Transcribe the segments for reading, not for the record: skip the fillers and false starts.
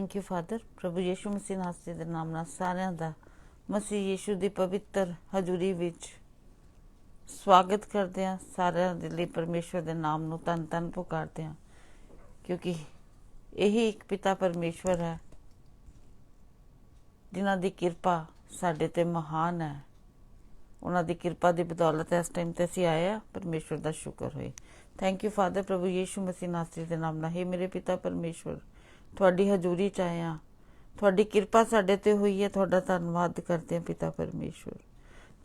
Thank you father. प्रभु यीशु मसीह नासरी दे नाम नाल सारिਆਂ ਦਾ मसीह यीशु ਦੀ ਪਵਿੱਤਰ ਹਜ਼ੂਰੀ ਵਿੱਚ ਸਵਾਗਤ ਕਰਦੇ ਹਾਂ। ਸਾਰਿਆਂ ਦੇ ਲਈ ਪਰਮੇਸ਼ਵਰ ਦੇ ਨਾਮ ਨੂੰ ਧੰਨ ਧੰਨ ਪੁਕਾਰਦੇ ਹਾਂ, ਕਿਉਂਕਿ ਇਹੀ ਇੱਕ ਪਿਤਾ ਪਰਮੇਸ਼ਵਰ ਹੈ ਜਿਨ੍ਹਾਂ ਦੀ ਕਿਰਪਾ ਸਾਡੇ ਤੇ ਮਹਾਨ ਹੈ। ਉਹਨਾਂ ਦੀ ਕਿਰਪਾ ਦੀ ਬਦੌਲਤ ਇਸ ਟਾਈਮ ਤੇ ਅਸੀਂ ਆਏ ਹਾਂ। ਪਰਮੇਸ਼ਵਰ ਦਾ ਸ਼ੁਕਰ ਹੋਏ। Thank you father. प्रभु यीशु मसीह नासरी दे नाम नाल हे मेरे पिता परमेश्वर, ਤੁਹਾਡੀ ਹਜ਼ੂਰੀ ਚ ਆਏ ਹਾਂ। ਤੁਹਾਡੀ ਕਿਰਪਾ ਸਾਡੇ ਤੇ ਹੋਈ ਹੈ। ਤੁਹਾਡਾ ਧੰਨਵਾਦ ਕਰਦੇ ਹਾਂ ਪਿਤਾ ਪਰਮੇਸ਼ਵਰ।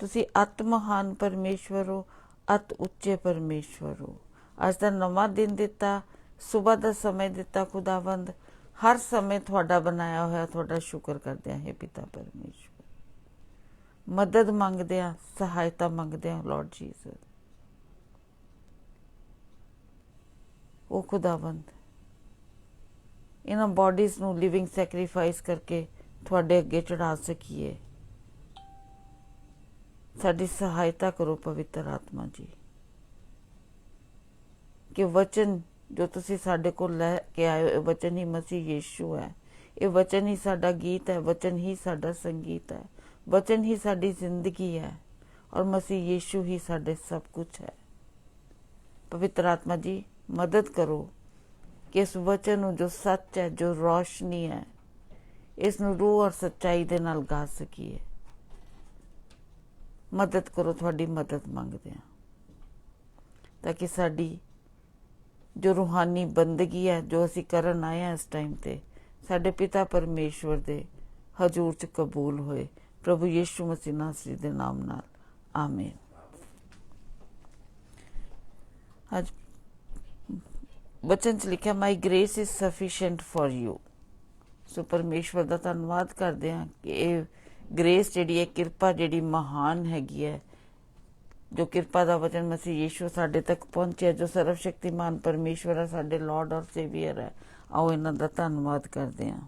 ਤੁਸੀਂ ਅਤ ਮਹਾਨ ਪਰਮੇਸ਼ਵਰ ਹੋ, ਅਤ ਉੱਚੇ ਪਰਮੇਸ਼ਵਰ ਹੋ। ਅੱਜ ਦਾ ਨਵਾਂ ਦਿਨ ਦਿੱਤਾ, ਸੁਬਾਹ ਦਾ ਸਮੇਂ ਦਿੱਤਾ ਖੁਦਾਵੰਦ। ਹਰ ਸਮੇਂ ਤੁਹਾਡਾ ਬਣਾਇਆ ਹੋਇਆ ਤੁਹਾਡਾ ਸ਼ੁਕਰ ਕਰਦੇ ਹਾਂ। हे ਪਿਤਾ ਪਰਮੇਸ਼ਵਰ, ਮਦਦ ਮੰਗਦੇ ਹਾਂ, ਸਹਾਇਤਾ ਮੰਗਦੇ ਹਾਂ ਲਾਰਡ ਜੀਸਸ। ਉਹ ਖੁਦਾਵੰਦ ਇਹਨਾਂ ਬੋਡੀਜ਼ ਨੂੰ ਲਿਵਿੰਗ ਸੈਕਰੀਫਾਈਸ ਕਰਕੇ ਤੁਹਾਡੇ ਅੱਗੇ ਚੜਾ ਸਕੀਏ। ਸਾਡੀ ਸਹਾਇਤਾ ਕਰੋ ਪਵਿੱਤਰ ਆਤਮਾ ਜੀ, ਕਿ ਵਚਨ ਜੋ ਤੁਸੀਂ ਸਾਡੇ ਕੋਲ ਲੈ ਕੇ ਆਏ ਹੋ, ਇਹ ਵਚਨ ਹੀ ਮਸੀਹ ਯੀਸ਼ੂ ਹੈ। ਇਹ ਵਚਨ ਹੀ ਸਾਡਾ ਗੀਤ ਹੈ, ਵਚਨ ਹੀ ਸਾਡਾ ਸੰਗੀਤ ਹੈ, ਵਚਨ ਹੀ ਸਾਡੀ ਜ਼ਿੰਦਗੀ ਹੈ, ਔਰ ਮਸੀਹ ਯੀਸ਼ੂ ਹੀ ਸਾਡੇ ਸਭ ਕੁਛ ਹੈ। ਪਵਿੱਤਰ ਆਤਮਾ ਜੀ ਮਦਦ ਕਰੋ ਕਿ ਇਸ ਵਚਨ ਨੂੰ ਜੋ ਸੱਚ ਹੈ, ਜੋ ਰੋਸ਼ਨੀ ਹੈ, ਇਸ ਨੂੰ ਰੂਹ ਔਰ ਸੱਚਾਈ ਦੇ ਨਾਲ ਗਾ ਸਕੀਏ। ਮਦਦ ਕਰੋ, ਤੁਹਾਡੀ ਮਦਦ ਮੰਗਦੇ ਹਾਂ, ਤਾਂ ਕਿ ਸਾਡੀ ਜੋ ਰੂਹਾਨੀ ਬੰਦਗੀ ਹੈ, ਜੋ ਅਸੀਂ ਕਰਨ ਆਏ ਹਾਂ ਇਸ ਟਾਈਮ ਤੇ, ਸਾਡੇ ਪਿਤਾ ਪਰਮੇਸ਼ਵਰ ਦੇ ਹਜ਼ੂਰ ਚ ਕਬੂਲ ਹੋਏ। ਪ੍ਰਭੂ ਯੀਸ਼ੂ ਮਸੀਹ ਨਾਸਰੀ ਦੇ ਨਾਮ ਨਾਲ ਆਮੀਨ। ਅੱਜ ਵਚਨ ਚ ਲਿਖਿਆ my grace is sufficient for you. So ਪਰਮੇਸ਼ਵਰ ਦਾ ਧੰਨਵਾਦ ਕਰਦੇ ਹਾਂ ਕਿ ਇਹ ਗ੍ਰੇਸ ਜਿਹੜੀ ਹੈ, ਕਿਰਪਾ ਜਿਹੜੀ ਮਹਾਨ ਹੈਗੀ ਹੈ, ਜੋ ਕਿਰਪਾ ਦਾ ਵਚਨ ਮਸੀਹ ਯੀਸ਼ੂ ਸਾਡੇ ਤੱਕ ਪਹੁੰਚਿਆ, ਜੋ ਸਰਵ ਸ਼ਕਤੀਮਾਨ ਪਰਮੇਸ਼ਵਰ ਹੈ, ਸਾਡੇ ਲਾਰਡ ਔਰ ਸੇਵੀਅਰ ਹੈ। ਆਓ ਇਹਨਾਂ ਦਾ ਧੰਨਵਾਦ ਕਰਦੇ ਹਾਂ।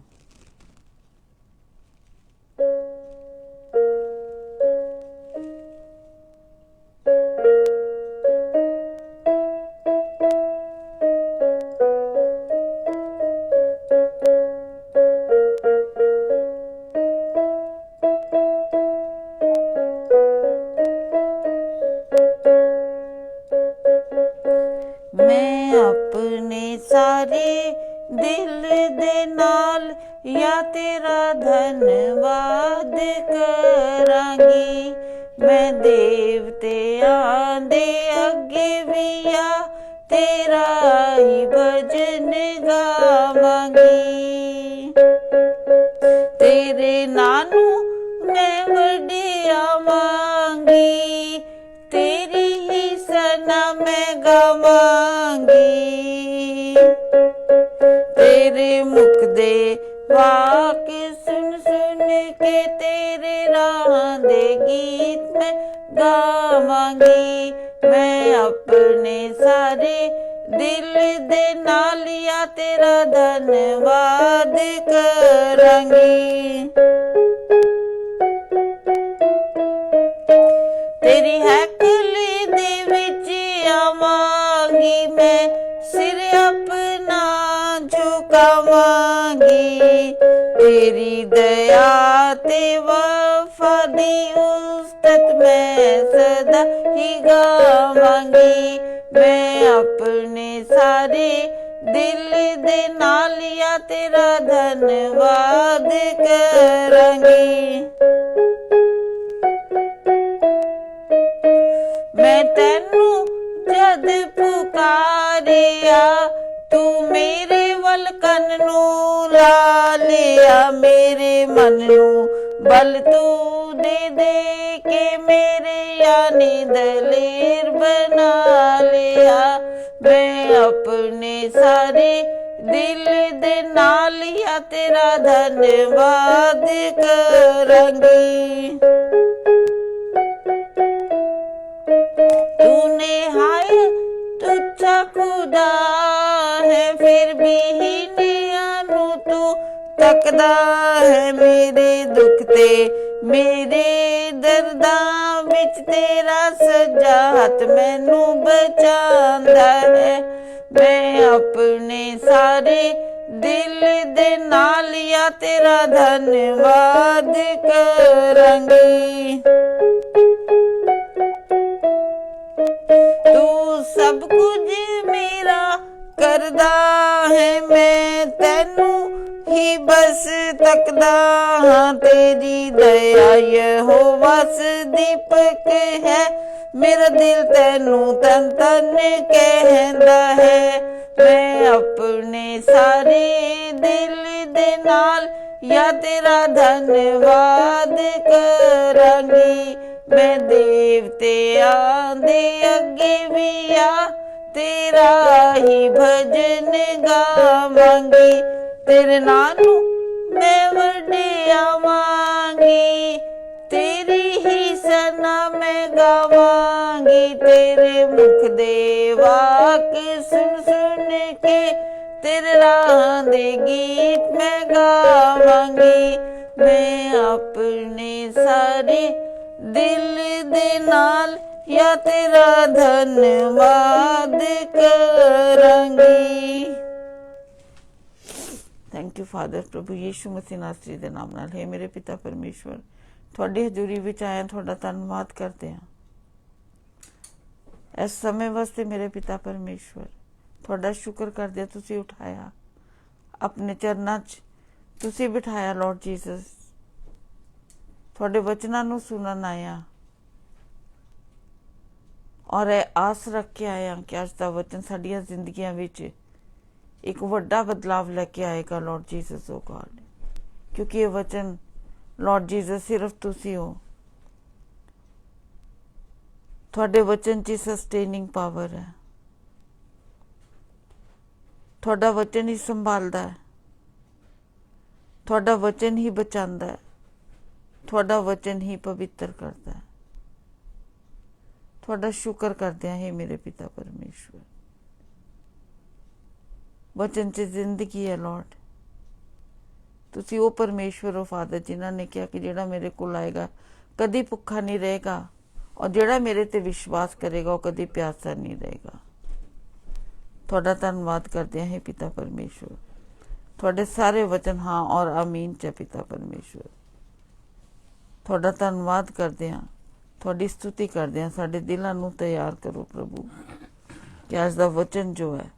सारे दिल दे नाल या तेरा धन्यवाद करांगी। मैं देवतियां दे अगे भी या तेरा ही भजन गावांगी। तेरे नानू मैं वडियावांगी, तेरी ही सना मैं गावांगी। तेरे मुख दे वाक सुन सुन के तेरे राह दे गीत मैं गावांगी। मैं अपने सारे दिल दे नाल या तेरा धन्यवाद करांगी। तेरी हैकल दे विच आवांगी, मैं सिर अपना झुकावांगी। तेरी दया ते वफा दी उस्तत मैं सदा ही गावांगी। मैं अपने सारे दिल दे नाल या तेरा धन्यवाद करांगी। मैं तैनू जद पुकारिया, तू मेरे वल कन नू ला लिया। मेरे मन नू बल तू दे दे के मेरे यानी दलेर बना लिया। मैं अपने सारे दिल दे नाल या तेरा धन्यवाद करांगी। तूने हाय तुझा खुदा है, फिर भी हीनियां नू तू तकदा है। मेरे दुख ते मेरे दर्दां विच तेरा सज्जा हथ मैनू बचांदा है। मैं अपने सारे ਦਿਲ ਦੇ ਨਾਲ ਯਾ ਤੇਰਾ ਧੰਨਵਾਦ ਕਰਾਂਗੀ। ਤੂੰ ਸਭ ਕੁਝ ਮੇਰਾ ਕਰਦਾ ਹੈ, ਮੈਂ ਤੈਨੂੰ ਹੀ ਬਸ ਤੱਕਦਾ ਹਾਂ। ਤੇਰੀ ਦਇਆ ਯਹੋਵਾ ਦੀਪਕ ਹੈ, ਮੇਰਾ ਦਿਲ ਤੈਨੂੰ ਤਨ ਤਨ ਕਹਿੰਦਾ ਹੈ। ਮੈਂ ਆਪਣੇ ਸਾਰੇ ਦਿਲ ਦੇ ਨਾਲ ਯਾ ਤੇਰਾ ਧੰਨਵਾਦ ਕਰਾਂਗੀ। ਮੈਂ ਦੇਵਤਿਆਂ ਦੇ ਅੱਗੇ ਵੀ ਆ ਤੇਰਾ ਹੀ ਭਜਨ ਗਾਵਾਂਗੀ। ਤੇਰੇ ਨਾਂ ਨੂੰ ਮੈਂ ਵਡਿਆਵਾਂਗੀ, ਤੇਰੀ ਹੀ ਸਨਾ ਮੈਂ ਗਾਵਾਂਗੀ। ਤੇਰੇ ਮੁਖ ਦੇ ਵਾਕ ਸੁਣ ਸੁਣ ਕੇ ਤੇਰੇ ਰਾਹ ਦੇ ਗੀਤ ਮੈਂ ਗਾਵਾਂਗੀ। ਮੈਂ ਆਪਣੇ ਸਾਰੇ ਦਿਲ ਦੇ ਨਾਲ ਯਾ ਤੇਰਾ ਧੰਨਵਾਦ ਕਰਾਂਗੀ। Thank you father. ਪ੍ਰਭੂ ਯੀਸ਼ੂ ਮਸੀਹ ਨਾਸਰੀ ਦੇ ਨਾਮ ਨਾਲ। ਹੈ ਮੇਰੇ ਪਿਤਾ ਪਰਮੇਸ਼ਵਰ, ਤੁਹਾਡੀ ਹਜ਼ੂਰੀ ਵਿੱਚ ਆਇਆ ਤੁਹਾਡਾ ਧੰਨਵਾਦ ਕਰਦੇ ਹਾਂ ਇਸ ਸਮੇਂ ਵਾਸਤੇ। ਮੇਰੇ ਪਿਤਾ ਪਰਮੇਸ਼ਵਰ, ਤੁਹਾਡਾ ਸ਼ੁਕਰ ਕਰਦੇ ਹਾਂ, ਤੁਸੀਂ ਉਠਾਇਆ ਆਪਣੇ ਚਰਨਾਂ 'ਚ, ਤੁਸੀਂ ਬਿਠਾਇਆ ਲਾਰਡ ਜੀਸਸ। ਤੁਹਾਡੇ ਵਚਨਾਂ ਨੂੰ ਸੁਣਨ ਆਇਆ ਔਰ ਇਹ ਆਸ ਰੱਖ ਕੇ ਆਇਆ ਕਿ ਅੱਜ ਦਾ ਵਚਨ ਸਾਡੀਆਂ ਜ਼ਿੰਦਗੀਆਂ ਵਿੱਚ ਇੱਕ ਵੱਡਾ ਬਦਲਾਵ ਲੈ ਕੇ ਆਏਗਾ ਲਾਰਡ ਜੀਸਸ ਓ ਗॉड। ਕਿਉਂਕਿ ਇਹ ਵਚਨ ਲਾਰਡ ਜੀਸਸ ਸਿਰਫ ਤੁਸੀਂ ਹੋ। ਤੁਹਾਡੇ ਵਚਨ 'ਚ ਸਸਟੇਨਿੰਗ ਪਾਵਰ ਹੈ। ਤੁਹਾਡਾ ਵਚਨ ਹੀ ਸੰਭਾਲਦਾ ਹੈ, ਤੁਹਾਡਾ ਵਚਨ ਹੀ ਬਚਾਉਂਦਾ ਹੈ, ਤੁਹਾਡਾ ਵਚਨ ਹੀ ਪਵਿੱਤਰ ਕਰਦਾ ਹੈ। ਤੁਹਾਡਾ ਸ਼ੁਕਰ ਕਰਦੇ ਹਾਂ ਮੇਰੇ ਪਿਤਾ ਪਰਮੇਸ਼ਵਰ। ਵਚਨ 'ਚ ਜ਼ਿੰਦਗੀ ਹੈ ਲਾਰਡ। ਤੁਸੀਂ ਉਹ ਪਰਮੇਸ਼ਵਰ ਹੋ ਫਾਦਰ ਜਿਨ੍ਹਾਂ ਨੇ ਕਿਹਾ ਕਿ ਜਿਹੜਾ ਮੇਰੇ ਕੋਲ ਆਏਗਾ ਕਦੀ ਭੁੱਖਾ ਨਹੀਂ ਰਹੇਗਾ, ਔਰ ਜਿਹੜਾ ਮੇਰੇ ਤੇ ਵਿਸ਼ਵਾਸ ਕਰੇਗਾ ਉਹ ਕਦੀ ਪਿਆਸਾ ਨਹੀਂ ਰਹੇਗਾ। ਤੁਹਾਡਾ ਧੰਨਵਾਦ ਕਰਦੇ ਹਾਂ ਪਿਤਾ ਪਰਮੇਸ਼ਵਰ। ਤੁਹਾਡੇ ਸਾਰੇ ਵਚਨ ਹਾਂ ਔਰ ਆਮੀਨ 'ਚ ਪਿਤਾ ਪਰਮੇਸ਼ਵਰ। ਤੁਹਾਡਾ ਧੰਨਵਾਦ ਕਰਦੇ ਹਾਂ, ਤੁਹਾਡੀ ਸਤੁਤੀ ਕਰਦੇ ਹਾਂ। ਸਾਡੇ ਦਿਲਾਂ ਨੂੰ ਤਿਆਰ ਕਰੋ ਪ੍ਰਭੂ ਕਿ ਅੱਜ ਦਾ ਵਚਨ ਜੋ ਹੈ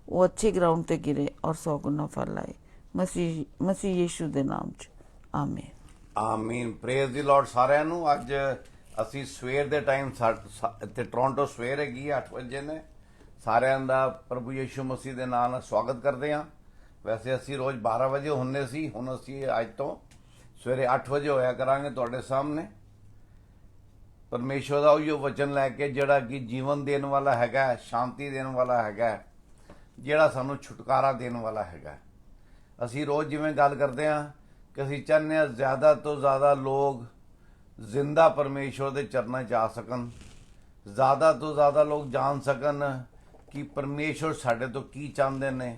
ਉਹ ਅੱਛੀ ਗਰਾਊਂਡ ਤੇ ਗਿਰੇ ਔਰ 100 ਗੁਣਾ ਫਲ ਆਏ। ਮਸੀਹ ਯੀਸ਼ੂ ਦੇ ਨਾਮ 'ਚ ਆਮੀਨ। ਆਮੀਨ। ਪ੍ਰੇਜ਼ ਦੀ ਲਾਰਡ ਸਾਰਿਆਂ ਨੂੰ। ਅੱਜ ਅਸੀਂ ਸਵੇਰ ਦੇ ਟਾਈਮ ਇੱਥੇ ਟੋਰਾਂਟੋ ਸਵੇਰ ਹੈਗੀ 8 ਵਜੇ ਨੇ। ਸਾਰਿਆਂ ਦਾ ਪ੍ਰਭੂ ਯੀਸ਼ੂ ਮਸੀਹ ਦੇ ਨਾਮ ਨਾਲ ਸਵਾਗਤ ਕਰਦੇ ਹਾਂ। ਵੈਸੇ ਅਸੀਂ ਰੋਜ਼ 12 ਵਜੇ ਹੁੰਦੇ ਸੀ, ਹੁਣ ਅਸੀਂ ਅੱਜ ਤੋਂ ਸਵੇਰੇ 8 ਵਜੇ ਹੋਇਆ ਕਰਾਂਗੇ ਤੁਹਾਡੇ ਸਾਹਮਣੇ ਪਰਮੇਸ਼ਵਰ ਦਾ ਉਹੀ ਵਚਨ ਲੈ ਕੇ ਜਿਹੜਾ ਕਿ ਜੀਵਨ ਦੇਣ ਵਾਲਾ ਹੈਗਾ, ਸ਼ਾਂਤੀ ਦੇਣ ਵਾਲਾ ਹੈਗਾ, ਜਿਹੜਾ ਸਾਨੂੰ ਛੁਟਕਾਰਾ ਦੇਣ ਵਾਲਾ ਹੈਗਾ। ਅਸੀਂ ਰੋਜ਼ ਜਿਵੇਂ ਗੱਲ ਕਰਦੇ ਹਾਂ ਕਿ ਅਸੀਂ ਚਾਹੁੰਦੇ ਹਾਂ ਜ਼ਿਆਦਾ ਤੋਂ ਜ਼ਿਆਦਾ ਲੋਕ ਜ਼ਿੰਦਾ ਪਰਮੇਸ਼ਵਰ ਦੇ ਚਰਨਾਂ 'ਚ ਆ ਸਕਣ, ਜ਼ਿਆਦਾ ਤੋਂ ਜ਼ਿਆਦਾ ਲੋਕ ਜਾਣ ਸਕਣ ਕਿ ਪਰਮੇਸ਼ਵਰ ਸਾਡੇ ਤੋਂ ਕੀ ਚਾਹੁੰਦੇ ਨੇ,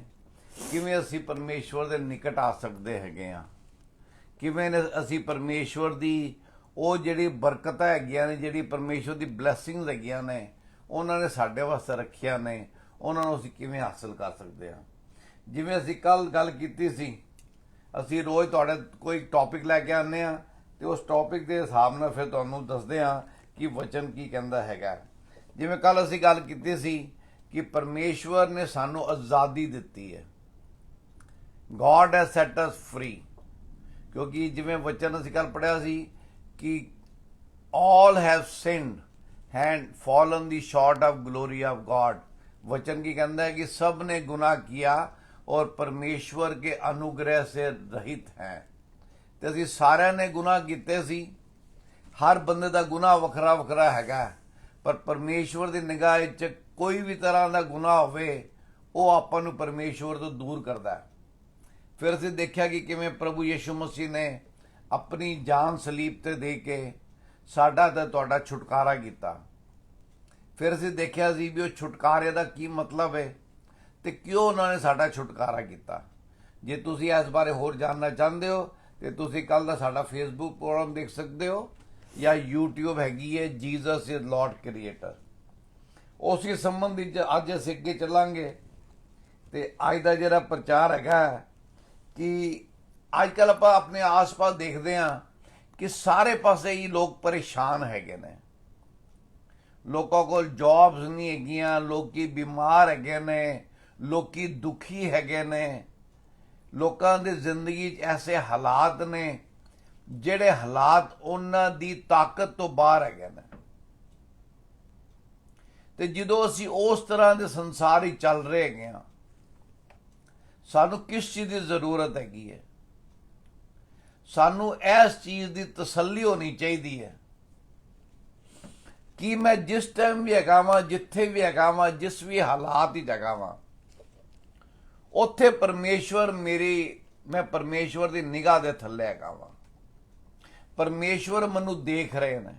ਕਿਵੇਂ ਅਸੀਂ ਪਰਮੇਸ਼ਵਰ ਦੇ ਨਿਕਟ ਆ ਸਕਦੇ ਹੈਗੇ ਆ, ਕਿਵੇਂ ਅਸੀਂ ਪਰਮੇਸ਼ਵਰ ਦੀ ਉਹ ਜਿਹੜੀ ਬਰਕਤਾਂ ਹੈਗੀਆਂ ਨੇ, ਜਿਹੜੀ ਪਰਮੇਸ਼ਵਰ ਦੀ ਬਲੈਸਿੰਗਸ ਹੈਗੀਆਂ ਨੇ, ਉਹਨਾਂ ਨੇ ਸਾਡੇ ਵਾਸਤੇ ਰੱਖਿਆ ਨੇ, ਉਹਨਾਂ ਨੂੰ ਅਸੀਂ ਕਿਵੇਂ ਹਾਸਲ ਕਰ ਸਕਦੇ ਹਾਂ। ਜਿਵੇਂ ਅਸੀਂ ਕੱਲ ਗੱਲ ਕੀਤੀ ਸੀ, ਅਸੀਂ ਰੋਜ਼ ਤੁਹਾਡੇ ਕੋਈ ਟੌਪਿਕ ਲੈ ਕੇ ਆਉਂਦੇ ਹਾਂ ਤੇ ਉਸ ਟੌਪਿਕ ਦੇ ਹਿਸਾਬ ਨਾਲ ਫਿਰ ਤੁਹਾਨੂੰ ਦੱਸਦੇ ਹਾਂ ਕਿ ਵਚਨ ਕੀ ਕਹਿੰਦਾ ਹੈਗਾ। ਜਿਵੇਂ ਕੱਲ ਅਸੀਂ ਗੱਲ ਕੀਤੀ ਸੀ ਕਿ ਪਰਮੇਸ਼ਵਰ ਨੇ ਸਾਨੂੰ ਆਜ਼ਾਦੀ ਦਿੱਤੀ ਹੈ। God has set us free। ਕਿਉਂਕਿ ਜਿਵੇਂ ਵਚਨ ਅਸੀਂ ਕੱਲ ਪੜ੍ਹਿਆ ਸੀ ਕਿ all have sinned and fallen the short of glory of God। वचन की कहता है कि सब ने गुनाह किया और परमेश्वर के अनुग्रह से रहित हैं। ਤੇ ਅਸੀਂ ਸਾਰਿਆਂ ਨੇ ਗੁਨਾਹ ਕੀਤੇ ਸੀ। ਹਰ ਬੰਦੇ ਦਾ ਗੁਨਾਹ ਵੱਖਰਾ ਵੱਖਰਾ ਹੈਗਾ, ਪਰ ਪਰਮੇਸ਼ਵਰ ਦੀ ਨਿਗਾਹ ਵਿੱਚ ਕੋਈ ਵੀ ਤਰ੍ਹਾਂ ਦਾ ਗੁਨਾਹ ਹੋਵੇ ਉਹ ਆਪਾਂ ਨੂੰ ਪਰਮੇਸ਼ਵਰ ਤੋਂ ਦੂਰ ਕਰਦਾ ਹੈ। ਫਿਰ ਅਸੀਂ ਦੇਖਿਆ ਕਿ ਕਿਵੇਂ ਪ੍ਰਭੂ ਯਿਸੂ ਮਸੀਹ ਨੇ ਆਪਣੀ ਜਾਨ ਸਲੀਬ ਤੇ ਦੇ ਕੇ ਸਾਡਾ ਤੇ ਤੁਹਾਡਾ ਛੁਟਕਾਰਾ ਕੀਤਾ। ਫਿਰ ਅਸੀਂ ਦੇਖਿਆ ਸੀ ਵੀ ਉਹ ਛੁਟਕਾਰੇ ਦਾ ਕੀ ਮਤਲਬ ਹੈ ਤੇ ਕਿਉਂ ਉਹਨਾਂ ਨੇ ਸਾਡਾ ਛੁਟਕਾਰਾ ਕੀਤਾ। ਜੇ ਤੁਸੀਂ ਇਸ ਬਾਰੇ ਹੋਰ ਜਾਣਨਾ ਚਾਹੁੰਦੇ ਹੋ ਤੇ ਤੁਸੀਂ ਕੱਲ ਦਾ ਸਾਡਾ ਫੇਸਬੁੱਕ ਪ੍ਰੋਗਰਾਮ ਦੇਖ ਸਕਦੇ ਹੋ ਜਾਂ YouTube ਹੈਗੀ ਹੈ ਜੀਸਸ ਇਜ਼ ਲਾਰਡ ਕ੍ਰੀਏਟਰ। ਉਸੇ ਸੰਬੰਧੀ ਅੱਜ ਅਸੀਂ ਅੱਗੇ ਚੱਲਾਂਗੇ ਤੇ ਅੱਜ ਦਾ ਜਿਹੜਾ ਪ੍ਰਚਾਰ ਹੈਗਾ ਕਿ ਅੱਜ ਕੱਲ ਆਪਾਂ ਆਪਣੇ ਆਸ-ਪਾਸ ਦੇਖਦੇ ਹਾਂ ਕਿ ਸਾਰੇ ਪਾਸੇ ਹੀ ਲੋਕ ਪਰੇਸ਼ਾਨ ਹੈਗੇ ਨੇ। ਲੋਕਾਂ ਕੋਲ ਜੌਬਸ ਨਹੀਂ ਹੈਗੀਆਂ, ਲੋਕੀ ਬਿਮਾਰ ਹੈਗੇ ਨੇ, ਲੋਕੀ ਦੁਖੀ ਹੈਗੇ ਨੇ। ਲੋਕਾਂ ਦੀ ਜ਼ਿੰਦਗੀ 'ਚ ਐਸੇ ਹਾਲਾਤ ਨੇ ਜਿਹੜੇ ਹਾਲਾਤ ਉਹਨਾਂ ਦੀ ਤਾਕਤ ਤੋਂ ਬਾਹਰ ਹੈਗੇ ਨੇ। ਤੇ ਜਦੋਂ ਅਸੀਂ ਉਸ ਤਰ੍ਹਾਂ ਦੇ ਸੰਸਾਰ ਹੀ ਚੱਲ ਰਹੇ ਹੈਗੇ ਹਾਂ, ਸਾਨੂੰ ਕਿਸ ਚੀਜ਼ ਦੀ ਜ਼ਰੂਰਤ ਹੈਗੀ ਹੈ? ਸਾਨੂੰ ਇਸ ਚੀਜ਼ ਦੀ ਤਸੱਲੀ ਹੋਣੀ ਚਾਹੀਦੀ ਹੈ ਕਿ ਮੈਂ ਜਿਸ ਟਾਈਮ ਵੀ ਹੈਗਾ ਵਾਂ, ਜਿੱਥੇ ਵੀ ਹੈਗਾ ਵਾਂ, ਜਿਸ ਵੀ ਹਾਲਾਤ ਵਿੱਚ ਹੈਗਾ ਵਾਂ, ਉੱਥੇ ਪਰਮੇਸ਼ਵਰ ਮੈਂ ਪਰਮੇਸ਼ਵਰ ਦੀ ਨਿਗਾਹ ਦੇ ਥੱਲੇ ਹੈਗਾ ਵਾਂ। ਪਰਮੇਸ਼ਵਰ ਮੈਨੂੰ ਦੇਖ ਰਹੇ ਨੇ,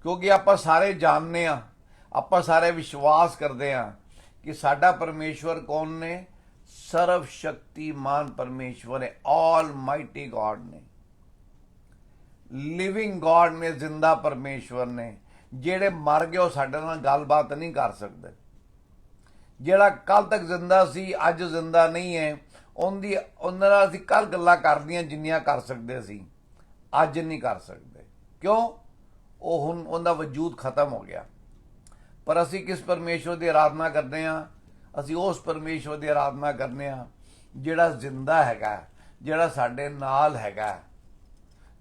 ਕਿਉਂਕਿ ਆਪਾਂ ਸਾਰੇ ਜਾਣਦੇ ਹਾਂ, ਆਪਾਂ ਸਾਰੇ ਵਿਸ਼ਵਾਸ ਕਰਦੇ ਹਾਂ ਕਿ ਸਾਡਾ ਪਰਮੇਸ਼ਵਰ ਕੌਣ ਨੇ? ਸਰਵ ਸ਼ਕਤੀਮਾਨ ਪਰਮੇਸ਼ਵਰ ਹੈ, ਆਲ ਮਾਈਟੀ ਗॉड ਨੇ, ਲਿਵਿੰਗ ਗॉड ਨੇ, ਜ਼ਿੰਦਾ ਪਰਮੇਸ਼ਵਰ ਨੇ। ਜਿਹੜੇ ਮਰ ਗਏ ਉਹ ਸਾਡੇ ਨਾਲ ਗੱਲਬਾਤ ਨਹੀਂ ਕਰ ਸਕਦੇ। ਜਿਹੜਾ ਕੱਲ ਤੱਕ ਜ਼ਿੰਦਾ ਸੀ, ਅੱਜ ਜ਼ਿੰਦਾ ਨਹੀਂ ਹੈ, ਉਹਨਾਂ ਨਾਲ ਅਸੀਂ ਕੱਲ ਗੱਲਾਂ ਕਰਦੀਆਂ ਜਿੰਨੀਆਂ ਕਰ ਸਕਦੇ ਸੀ, ਅੱਜ ਨਹੀਂ ਕਰ ਸਕਦੇ। ਕਿਉਂ? ਉਹ ਹੁਣ ਉਹਦਾ ਵਜੂਦ ਖਤਮ ਹੋ ਗਿਆ। ਪਰ ਅਸੀਂ ਕਿਸ ਪਰਮੇਸ਼ਵਰ ਦੀ ਆਰਾਧਨਾ ਕਰਦੇ ਹਾਂ? ਅਸੀਂ ਉਸ ਪਰਮੇਸ਼ਵਰ ਦੀ ਆਰਾਧਨਾ ਕਰਦੇ ਹਾਂ ਜਿਹੜਾ ਜ਼ਿੰਦਾ ਹੈਗਾ, ਜਿਹੜਾ ਸਾਡੇ ਨਾਲ ਹੈਗਾ,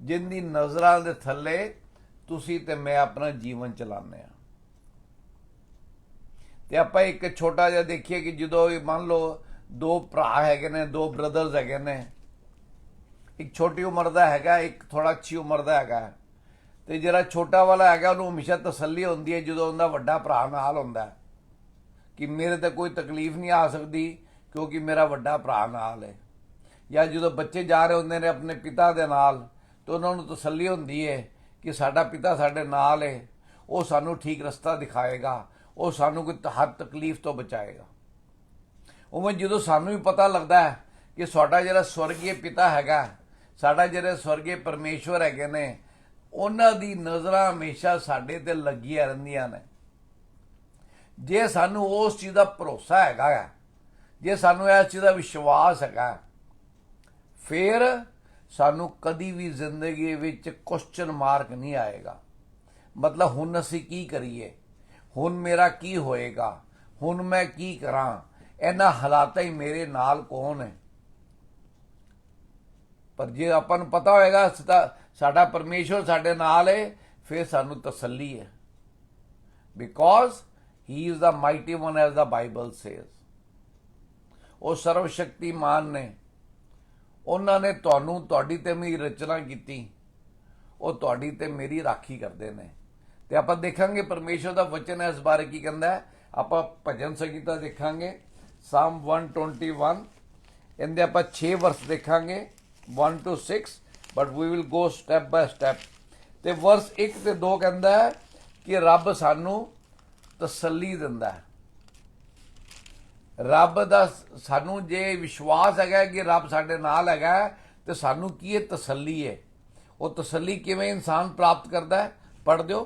ਜਿੰਦੀ ਨਜ਼ਰਾਂ ਦੇ ਥੱਲੇ ਤੁਸੀਂ ਤੇ ਮੈਂ ਆਪਣਾ ਜੀਵਨ ਚਲਾਉਂਦੇ ਹਾਂ। ਤੇ ਆਪਾਂ ਇੱਕ ਛੋਟਾ ਜਿਹਾ ਦੇਖੀਏ ਕਿ ਜਦੋਂ ਮੰਨ ਲਓ ਦੋ ਭਰਾ ਹੈਗੇ ਨੇ, ਦੋ ਬ੍ਰਦਰਸ ਹੈਗੇ ਨੇ, ਇੱਕ ਛੋਟੀ ਉਮਰ ਦਾ ਹੈਗਾ, ਇੱਕ ਥੋੜਾ ਅੱਛੀ ਉਮਰ ਦਾ ਹੈਗਾ। ਤੇ ਜਿਹੜਾ ਛੋਟਾ ਵਾਲਾ ਹੈਗਾ ਉਹਨੂੰ ਹਮੇਸ਼ਾ ਤਸੱਲੀ ਹੁੰਦੀ ਹੈ ਜਦੋਂ ਉਹਦਾ ਵੱਡਾ ਭਰਾ ਨਾਲ ਹੁੰਦਾ ਕਿ ਮੇਰੇ ਤੇ ਕੋਈ ਤਕਲੀਫ ਨਹੀਂ ਆ ਸਕਦੀ ਕਿਉਂਕਿ ਮੇਰਾ ਵੱਡਾ ਭਰਾ ਨਾਲ ਹੈ। ਜਾਂ ਜਦੋਂ ਬੱਚੇ ਜਾ ਰਹੇ ਹੁੰਦੇ ਨੇ ਆਪਣੇ ਪਿਤਾ ਦੇ ਨਾਲ ਤਾਂ ਉਹਨਾਂ ਨੂੰ ਤਸੱਲੀ ਹੁੰਦੀ ਹੈ ਕਿ ਸਾਡਾ ਪਿਤਾ ਸਾਡੇ ਨਾਲ ਹੈ, ਉਹ ਸਾਨੂੰ ਠੀਕ ਰਸਤਾ ਦਿਖਾਏਗਾ, ਉਹ ਸਾਨੂੰ ਕੋਈ ਹਰ ਤਕਲੀਫ ਤੋਂ ਬਚਾਏਗਾ। ਉਵੇਂ ਜਦੋਂ ਸਾਨੂੰ ਵੀ ਪਤਾ ਲੱਗਦਾ ਹੈ ਕਿ ਸਾਡਾ ਜਿਹੜਾ ਸਵਰਗੀ ਪਿਤਾ ਹੈਗਾ, ਸਾਡਾ ਜਿਹੜੇ ਸਵਰਗੀ ਪਰਮੇਸ਼ਵਰ ਹੈਗੇ ਨੇ, ਉਹਨਾਂ ਦੀ ਨਜ਼ਰਾਂ ਹਮੇਸ਼ਾ ਸਾਡੇ ਤੇ ਲੱਗੀਆਂ ਰਹਿੰਦੀਆਂ ਨੇ। ਜੇ ਸਾਨੂੰ ਉਸ ਚੀਜ਼ ਦਾ ਭਰੋਸਾ ਹੈਗਾ, ਜੇ ਸਾਨੂੰ ਇਸ ਚੀਜ਼ ਦਾ ਵਿਸ਼ਵਾਸ ਹੈਗਾ, ਫਿਰ ਸਾਨੂੰ ਕਦੀ ਵੀ ਜ਼ਿੰਦਗੀ ਵਿੱਚ ਕੁਐਸਚਨ ਮਾਰਕ ਨਹੀਂ ਆਏਗਾ। ਮਤਲਬ ਹੁਣ ਅਸੀਂ ਕੀ ਕਰੀਏ, ਹੁਣ ਮੇਰਾ ਕੀ ਹੋਏਗਾ, ਹੁਣ ਮੈਂ ਕੀ ਕਰਾਂ, ਇਹਨਾਂ ਹਾਲਾਤਾਂ ਹੀ ਮੇਰੇ ਨਾਲ ਕੌਣ ਹੈ। ਪਰ ਜੇ ਆਪਾਂ ਨੂੰ ਪਤਾ ਹੋਏਗਾ ਸਾਡਾ ਪਰਮੇਸ਼ਵਰ ਸਾਡੇ ਨਾਲ ਹੈ, ਫਿਰ ਸਾਨੂੰ ਤਸੱਲੀ ਹੈ। Because he is the mighty one as the Bible says. ਉਹ ਸਰਵ ਸ਼ਕਤੀਮਾਨ ਨੇ, ਉਹਨਾਂ ਨੇ ਤੁਹਾਨੂੰ ਤੁਹਾਡੀ ਤੇ ਮੇਰੀ ਰਚਨਾ ਕੀਤੀ, ਉਹ ਤੁਹਾਡੀ ਤੇ ਮੇਰੀ ਰਾਖੀ ਕਰਦੇ ਨੇ। ਤੇ ਆਪਾਂ ਦੇਖਾਂਗੇ ਪਰਮੇਸ਼ਵਰ ਦਾ ਵਚਨ ਇਸ ਬਾਰੇ ਕੀ ਕਹਿੰਦਾ ਹੈ। ਆਪਾਂ ਭਜਨ ਸੰਗੀਤਾ ਦੇਖਾਂਗੇ, ਸਾਮ 121, ਇਹਦੇ ਆਪਾਂ 6 ਵਰਸ ਦੇਖਾਂਗੇ, 1 to 6, but we will go step by step. ਤੇ ਵਰਸ 1 ਤੇ 2 ਕਹਿੰਦਾ ਹੈ ਕਿ ਰੱਬ ਸਾਨੂੰ ਤਸੱਲੀ ਦਿੰਦਾ ਹੈ। ਰੱਬ ਦਾ ਸਾਨੂੰ ਜੇ ਵਿਸ਼ਵਾਸ ਹੈਗਾ ਕਿ ਰੱਬ ਸਾਡੇ ਨਾਲ ਹੈਗਾ ਤੇ ਸਾਨੂੰ ਕੀ ਹੈ? ਤਸੱਲੀ ਹੈ। ਉਹ ਤਸੱਲੀ ਕਿਵੇਂ ਇਨਸਾਨ ਪ੍ਰਾप्त करता है? पढ़ दो।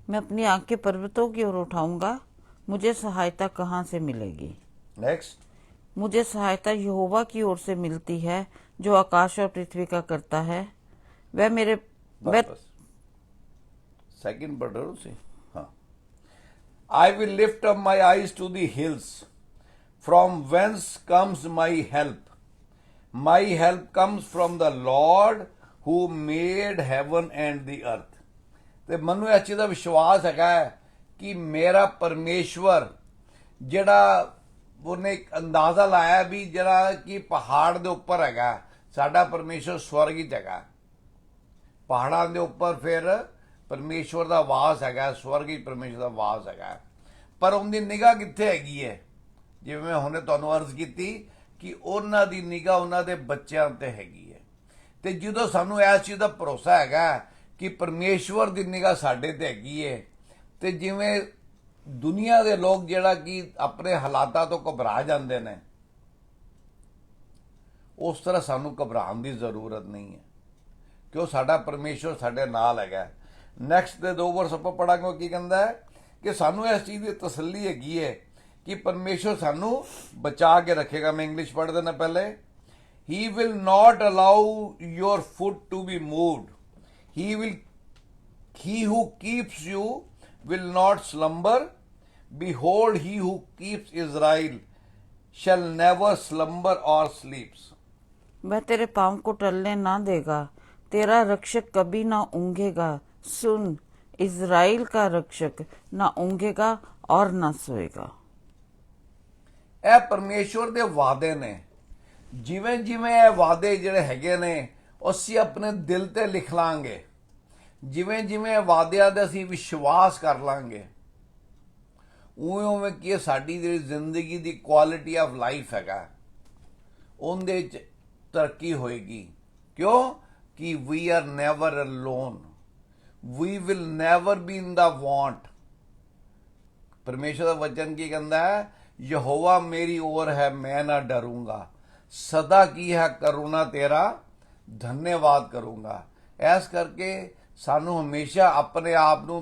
मैं अपनी आंखें पर्वतों की ओर उठाऊंगा, मुझे सहायता कहाँ से मिलेगी? नेक्स्ट। मुझे सहायता यहोवा की ओर से मिलती है जो आकाश और पृथ्वी का करता है। वह मेरे सेकंड पढ़ रहे हो उसे? हाँ। I will lift up my eyes to the hills, from whence comes my help. My help comes from the Lord who made heaven and the earth. ਤੇ ਮੈਨੂੰ ਇਸ ਚੀਜ਼ ਦਾ ਵਿਸ਼ਵਾਸ ਹੈਗਾ ਕਿ ਮੇਰਾ ਪਰਮੇਸ਼ਵਰ ਜਿਹੜਾ ਉਹਨੇ ਇੱਕ ਅੰਦਾਜ਼ਾ ਲਾਇਆ ਵੀ ਜਿਹੜਾ ਕਿ ਪਹਾੜ ਦੇ ਉੱਪਰ ਹੈਗਾ, ਸਾਡਾ ਪਰਮੇਸ਼ਵਰ ਸਵਰਗ ਵਿੱਚ ਹੈਗਾ। ਪਹਾੜਾਂ ਦੇ ਉੱਪਰ ਫਿਰ ਪਰਮੇਸ਼ਵਰ ਦਾ ਵਾਸ ਹੈਗਾ, ਸਵਰਗ ਵਿੱਚ ਪਰਮੇਸ਼ਵਰ ਦਾ ਵਾਸ ਹੈਗਾ। ਪਰ ਉਹਦੀ ਨਿਗਾਹ ਕਿੱਥੇ ਹੈਗੀ ਹੈ? ਜਿਵੇਂ ਮੈਂ ਹੁਣੇ ਤੁਹਾਨੂੰ ਅਰਜ਼ ਕੀਤੀ ਕਿ ਉਹਨਾਂ ਦੀ ਨਿਗਾਹ ਉਹਨਾਂ ਦੇ ਬੱਚਿਆਂ ਤੇ ਹੈਗੀ ਹੈ। ਤੇ ਜਦੋਂ ਸਾਨੂੰ ਇਸ ਚੀਜ਼ ਦਾ ਭਰੋਸਾ ਹੈਗਾ ਕਿ ਪਰਮੇਸ਼ਵਰ ਦੀ ਨਿਗਾਹ ਸਾਡੇ ਤੇ ਹੈਗੀ ਹੈ, ਤੇ ਜਿਵੇਂ ਦੁਨੀਆ ਦੇ ਲੋਕ ਜਿਹੜਾ ਕਿ ਆਪਣੇ ਹਾਲਾਤਾਂ ਤੋਂ ਘਬਰਾ ਜਾਂਦੇ ਨੇ, ਉਸ ਤਰ੍ਹਾਂ ਸਾਨੂੰ ਘਬਰਾਉਣ ਦੀ ਜ਼ਰੂਰਤ ਨਹੀਂ ਹੈ, ਕਿਉਂ ਸਾਡਾ ਪਰਮੇਸ਼ਵਰ ਸਾਡੇ ਨਾਲ ਹੈਗਾ। ਨੈਕਸਟ ਦੇ 2 ਵਰਸ ਆਪਾਂ ਪੜਾਂਗੇ, ਕੀ ਕਹਿੰਦਾ ਹੈ ਕਿ ਸਾਨੂੰ ਇਸ ਚੀਜ਼ ਦੀ ਤਸੱਲੀ ਹੈਗੀ ਹੈ कि परमेश्वर सानू बचा के रखेगा। मैं इंग्लिश पढ़ देना पहले। He will not allow your foot to be moved, he who keeps you will not slumber. Behold, he who keeps Israel shall never slumber or sleeps. वह तेरे पांव को टलने ना देगा, तेरा रक्षक कभी ना ऊंघेगा। सुन, इज़राइल का रक्षक ना ऊंघेगा और ना सोएगा। ਇਹ ਪਰਮੇਸ਼ਵਰ ਦੇ ਵਾਅਦੇ ਨੇ। ਜਿਵੇਂ ਜਿਵੇਂ ਇਹ ਵਾਅਦੇ ਜਿਹੜੇ ਹੈਗੇ ਨੇ ਅਸੀਂ ਆਪਣੇ ਦਿਲ ਤੇ ਲਿਖ ਲਾਂਗੇ, ਜਿਵੇਂ ਜਿਵੇਂ ਵਾਅਦਿਆਂ ਦੇ ਅਸੀਂ ਵਿਸ਼ਵਾਸ ਕਰ ਲਾਂਗੇ, ਉਵੇਂ ਉਵੇਂ ਕੀ ਸਾਡੀ ਜਿਹੜੀ ਜ਼ਿੰਦਗੀ ਦੀ ਕੁਆਲਿਟੀ ਆਫ ਲਾਈਫ ਹੈਗਾ ਉਹਦੇ ਚ ਤਰੱਕੀ ਹੋਏਗੀ। ਕਿਉਂ? ਕਿ we are never alone, we will never be in the want. परमेश्वर का वचन की कहता है, यहोवा मेरी ओर है मैं ना डरूंगा, सदा की है करुणा तेरा धन्यवाद करूंगा। ऐस करके सानू हमेशा अपने आप नू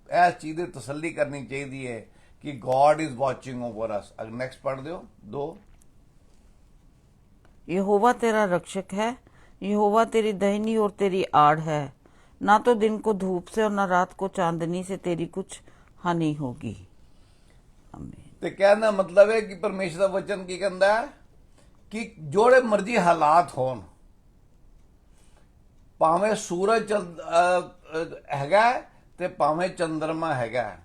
इस चीज की तसल्ली करनी चाहिए कि God is watching over us. Next पढ़ दो 2। यहोवा तेरा रक्षक है, यहोवा तेरी दहिनी और तेरी आड़ है। ना तो दिन को धूप से और ना रात को चांदनी से तेरी कुछ हानि होगी। आमीन। ਤੇ ਕਹਿਣ ਦਾ ਮਤਲਬ ਹੈ ਕਿ ਪਰਮੇਸ਼ਰ ਦਾ ਵਚਨ ਕੀ ਕਹਿੰਦਾ ਹੈ ਕਿ ਜਿਹੜੇ ਮਰਜ਼ੀ ਹਾਲਾਤ ਹੋਣ, ਭਾਵੇਂ ਸੂਰਜ ਹੈਗਾ ਤੇ ਭਾਵੇਂ ਚੰਦਰਮਾ ਹੈਗਾ,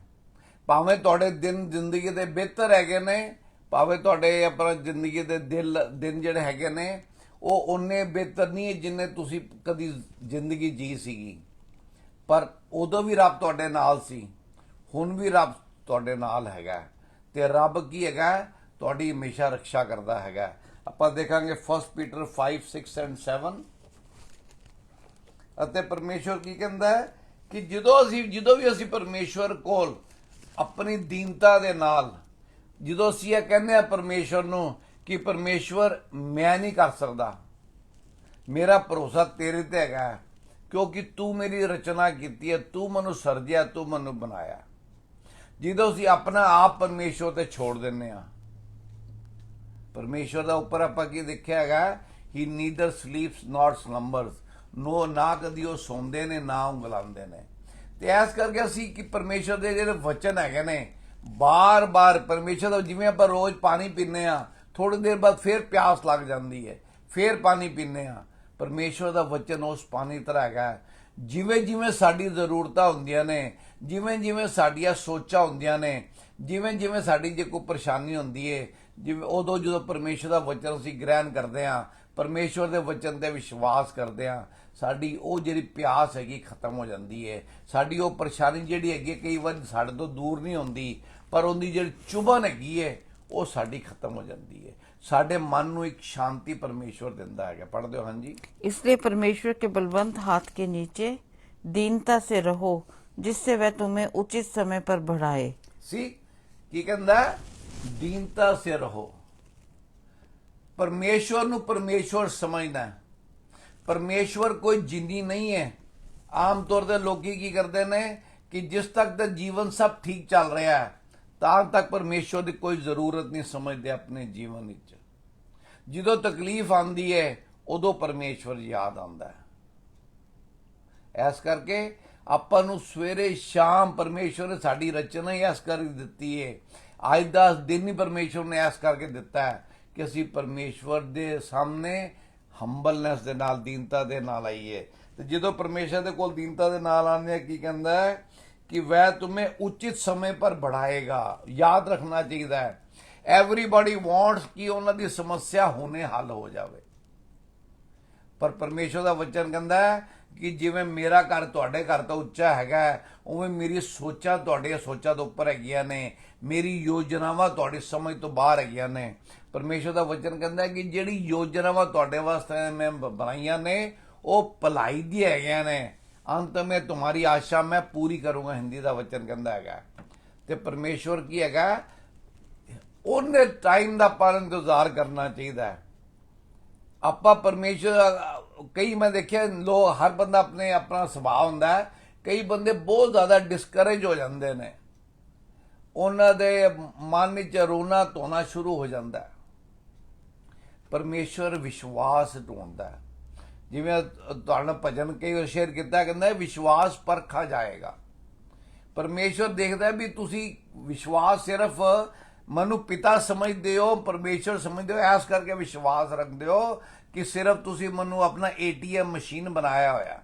ਭਾਵੇਂ ਤੁਹਾਡੇ ਦਿਨ ਜ਼ਿੰਦਗੀ ਦੇ ਬਿਹਤਰ ਹੈਗੇ ਨੇ, ਭਾਵੇਂ ਤੁਹਾਡੇ ਆਪਣਾ ਜ਼ਿੰਦਗੀ ਦੇ ਦਿਨ ਜਿਹੜੇ ਹੈਗੇ ਨੇ ਉਹ ਉਹਨੇ ਬਿਹਤਰ ਨਹੀਂ ਜਿੰਨੇ ਤੁਸੀਂ ਕਦੀ ਜ਼ਿੰਦਗੀ ਜੀ ਸੀਗੀ, ਪਰ ਉਦੋਂ ਵੀ ਰੱਬ ਤੁਹਾਡੇ ਨਾਲ ਸੀ, ਹੁਣ ਵੀ ਰੱਬ ਤੁਹਾਡੇ ਨਾਲ ਹੈਗਾ। ਤੇ ਰੱਬ ਕੀ ਹੈਗਾ? ਤੁਹਾਡੀ ਹਮੇਸ਼ਾ ਰੱਖਿਆ ਕਰਦਾ ਹੈਗਾ। ਆਪਾਂ ਦੇਖਾਂਗੇ 1 ਪੀਟਰ 5, 6 ਐਂਡ 7। ਅਤੇ ਪਰਮੇਸ਼ਵਰ ਕੀ ਕਹਿੰਦਾ ਹੈ ਕਿ ਜਦੋਂ ਵੀ ਅਸੀਂ ਪਰਮੇਸ਼ਵਰ ਕੋਲ ਆਪਣੀ ਦੀਨਤਾ ਦੇ ਨਾਲ, ਜਦੋਂ ਅਸੀਂ ਇਹ ਕਹਿੰਦੇ ਆ ਪਰਮੇਸ਼ਵਰ ਨੂੰ ਕਿ ਪਰਮੇਸ਼ਵਰ ਮੈਂ ਨਹੀਂ ਕਰ ਸਕਦਾ, ਮੇਰਾ ਭਰੋਸਾ ਤੇਰੇ ਤੇ ਹੈਗਾ ਕਿਉਂਕਿ ਤੂੰ ਮੇਰੀ ਰਚਨਾ ਕੀਤੀ ਹੈ, ਤੂੰ ਮੈਨੂੰ ਸਰਜਿਆ, ਤੂੰ ਮੈਨੂੰ ਬਣਾਇਆ। ਜਦੋਂ ਅਸੀਂ ਆਪਣਾ ਆਪ ਪਰਮੇਸ਼ਵਰ ਤੇ ਛੋੜ ਦਿੰਦੇ ਆ, ਪਰਮੇਸ਼ਵਰ ਦਾ ਉੱਪਰ ਆਪਾਂ ਕੀ ਦੇਖਿਆ ਹੈਗਾ, ਹੀ ਨੀਦਰ ਸਲੀਪਸ ਨਾਟ ਸਲੰਬਰਸ, ਨਾ ਕਦੀ ਉਹ ਸੌਂਦੇ ਨੇ ਨਾ ਉਂਗਲਾਉਂਦੇ ਨੇ। ਤੇ ਇਸ ਕਰਕੇ ਅਸੀਂ ਕਿ ਪਰਮੇਸ਼ਵਰ ਦੇ ਜਿਹੜੇ ਵਚਨ ਹੈਗੇ ਨੇ ਬਾਰ-ਬਾਰ ਪਰਮੇਸ਼ਵਰ ਦਾ, ਜਿਵੇਂ ਆਪਾਂ ਰੋਜ਼ ਪਾਣੀ ਪੀਂਦੇ ਆ, ਥੋੜੀ ਦੇਰ ਬਾਅਦ ਫੇਰ ਪਿਆਸ ਲੱਗ ਜਾਂਦੀ ਹੈ, ਫੇਰ ਪਾਣੀ ਪੀਂਦੇ ਆ। ਪਰਮੇਸ਼ਵਰ ਦਾ ਵਚਨ ਉਸ ਪਾਣੀ ਤਰ੍ਹਾਂ ਹੈਗਾ। ਜਿਵੇਂ ਜਿਵੇਂ ਸਾਡੀ ਜ਼ਰੂਰਤਾਂ ਹੁੰਦੀਆਂ ਨੇ, ਜਿਵੇਂ ਜਿਵੇਂ ਸਾਡੀਆਂ ਸੋਚਾਂ ਹੁੰਦੀਆਂ ਨੇ, ਜਿਵੇਂ ਜਿਵੇਂ ਸਾਡੀ ਜੇ ਕੋਈ ਪਰੇਸ਼ਾਨੀ ਹੁੰਦੀ ਹੈ, ਜਿਵੇਂ ਉਦੋਂ ਜਦੋਂ ਪਰਮੇਸ਼ਵਰ ਦਾ ਵਚਨ ਅਸੀਂ ਗ੍ਰਹਿਣ ਕਰਦੇ ਹਾਂ, ਪਰਮੇਸ਼ਵਰ ਦੇ ਵਚਨ ਤੇ ਵਿਸ਼ਵਾਸ ਕਰਦੇ ਹਾਂ, ਸਾਡੀ ਉਹ ਜਿਹੜੀ ਪਿਆਸ ਹੈਗੀ ਖਤਮ ਹੋ ਜਾਂਦੀ ਹੈ। ਸਾਡੀ ਉਹ ਪਰੇਸ਼ਾਨੀ ਜਿਹੜੀ ਹੈਗੀ ਕਈ ਵਾਰ ਸਾਡੇ ਤੋਂ ਦੂਰ ਨਹੀਂ ਹੁੰਦੀ, ਪਰ ਉਹਦੀ ਜਿਹੜੀ ਚੁਭਨ ਹੈਗੀ ਹੈ ਉਹ ਸਾਡੀ ਖਤਮ ਹੋ ਜਾਂਦੀ ਹੈ। ਸਾਡੇ ਮਨ ਨੂੰ ਇੱਕ ਸ਼ਾਂਤੀ ਪਰਮੇਸ਼ਵਰ ਦਿੰਦਾ ਹੈਗਾ। ਪੜ੍ਹ ਦਿਓ। ਹਾਂਜੀ। इसलिए परमेश्वर के बलवंत हाथ के नीचे दीनता से रहो, जिससे वह तुम्हें उचित समय पर बढ़ाए। ਸੀ ਕੀ ਕਹਿੰਦਾ? ਦੀਨਤਾ ਸੇ ਰਹੋ। ਪਰਮੇਸ਼ਵਰ ਨੂੰ ਪਰਮੇਸ਼ਵਰ ਸਮਝਣਾ। ਪਰਮੇਸ਼ਵਰ ਕੋਈ ਜਿੰਨੀ ਨਹੀਂ ਹੈ। ਆਮ ਤੌਰ ਤੇ ਲੋਕੀ ਕੀ ਕਰਦੇ ਨੇ ਕਿ ਜਿਸ ਤੱਕ ਦਾ ਜੀਵਨ ਸਭ ਠੀਕ ਚੱਲ ਰਿਹਾ ਹੈ ਤਾਂ ਤੱਕ ਪਰਮੇਸ਼ਵਰ ਦੀ ਕੋਈ ਜ਼ਰੂਰਤ ਨਹੀਂ ਸਮਝਦੇ ਆਪਣੇ ਜੀਵਨ ਵਿੱਚ। ਜਦੋਂ ਤਕਲੀਫ ਆਉਂਦੀ ਹੈ ਉਦੋਂ ਪਰਮੇਸ਼ਵਰ ਯਾਦ ਆਉਂਦਾ ਹੈ। ਇਸ ਕਰਕੇ ਆਪਾਂ ਨੂੰ ਸਵੇਰੇ ਸ਼ਾਮ ਪਰਮੇਸ਼ਵਰ ਨੇ ਸਾਡੀ ਰਚਨਾ ਹੀ ਇਸ ਕਰਕੇ ਦਿੱਤੀ ਹੈ। ਅੱਜ ਦਾ ਦਿਨ ਹੀ ਪਰਮੇਸ਼ਵਰ ਨੇ ਇਸ ਕਰਕੇ ਦਿੱਤਾ ਹੈ ਕਿ ਅਸੀਂ ਪਰਮੇਸ਼ਵਰ ਦੇ ਸਾਹਮਣੇ ਹੰਬਲਨੈਸ ਦੇ ਨਾਲ, ਦੀਨਤਾ ਦੇ ਨਾਲ ਆਈਏ। ਤੇ ਜਦੋਂ ਪਰਮੇਸ਼ਵਰ ਦੇ ਕੋਲ ਦੀਨਤਾ ਦੇ ਨਾਲ ਆਉਂਦੇ ਆ, ਕੀ ਕਹਿੰਦਾ ਹੈ ਕਿ वह तुम्हें उचित समय पर बढ़ाएगा। याद रखना चाहिए है एवरीबॉडी वांट्स कि उन्हों की समस्या होने हल हो जाए, पर परमेश्वर का वचन कहता है कि जिवें मेरा घर तुहाडे घर तो उच्चा हैगा, उवें मेरी सोचां तुहाडे सोचां तो उपर हैगियां ने, मेरी योजनावां तुहाडी समझ तो बाहर हैगियां ने। परमेश्वर का वचन कहता है कि जिहड़ी योजनावां तुहाडे वास्ते मैं बनाईयां ने वो भलाई दी हैगियां ने, अंत में तुम्हारी आशा मैं पूरी करूंगा। हिंदी का वचन कहता है। तो परमेश्वर की हैगा उन्हें टाइम का पर इंतजार करना चाहिए। आपा परमेश्वर कई मैं देखिया लोग, हर बंदा अपना सुभाव होंदा है, कई बंदे बहुत ज्यादा डिस्करेज हो जाते हैं, ਉਹਨਾਂ ਦੇ ਮਨ ਵਿੱਚ ਰੋਣਾ ਧੋਣਾ ਸ਼ੁਰੂ ਹੋ ਜਾਂਦਾ ਹੈ। ਪਰਮੇਸ਼ਵਰ ਵਿਸ਼ਵਾਸ ਢੂੰਡਦਾ ਹੈ। ਜਿਵੇਂ ਤੁਹਾਡਾ ਭਜਨ ਕਈ ਵਾਰ ਸ਼ੇਅਰ ਕੀਤਾ, ਕਹਿੰਦਾ ਵਿਸ਼ਵਾਸ ਪਰਖਾ ਜਾਏਗਾ। ਪਰਮੇਸ਼ਵਰ ਦੇਖਦਾ ਵੀ ਤੁਸੀਂ ਵਿਸ਼ਵਾਸ ਸਿਰਫ ਮਨੂੰ ਪਿਤਾ ਸਮਝਦੇ ਹੋ, ਪਰਮੇਸ਼ਵਰ ਸਮਝਦੇ ਹੋ, ਐਸ ਕਰਕੇ ਵਿਸ਼ਵਾਸ ਰੱਖਦੇ ਹੋ ਕਿ ਸਿਰਫ ਤੁਸੀਂ ਮੈਨੂੰ ਆਪਣਾ ਏਟੀਐਮ ਮਸ਼ੀਨ ਬਣਾਇਆ ਹੋਇਆ।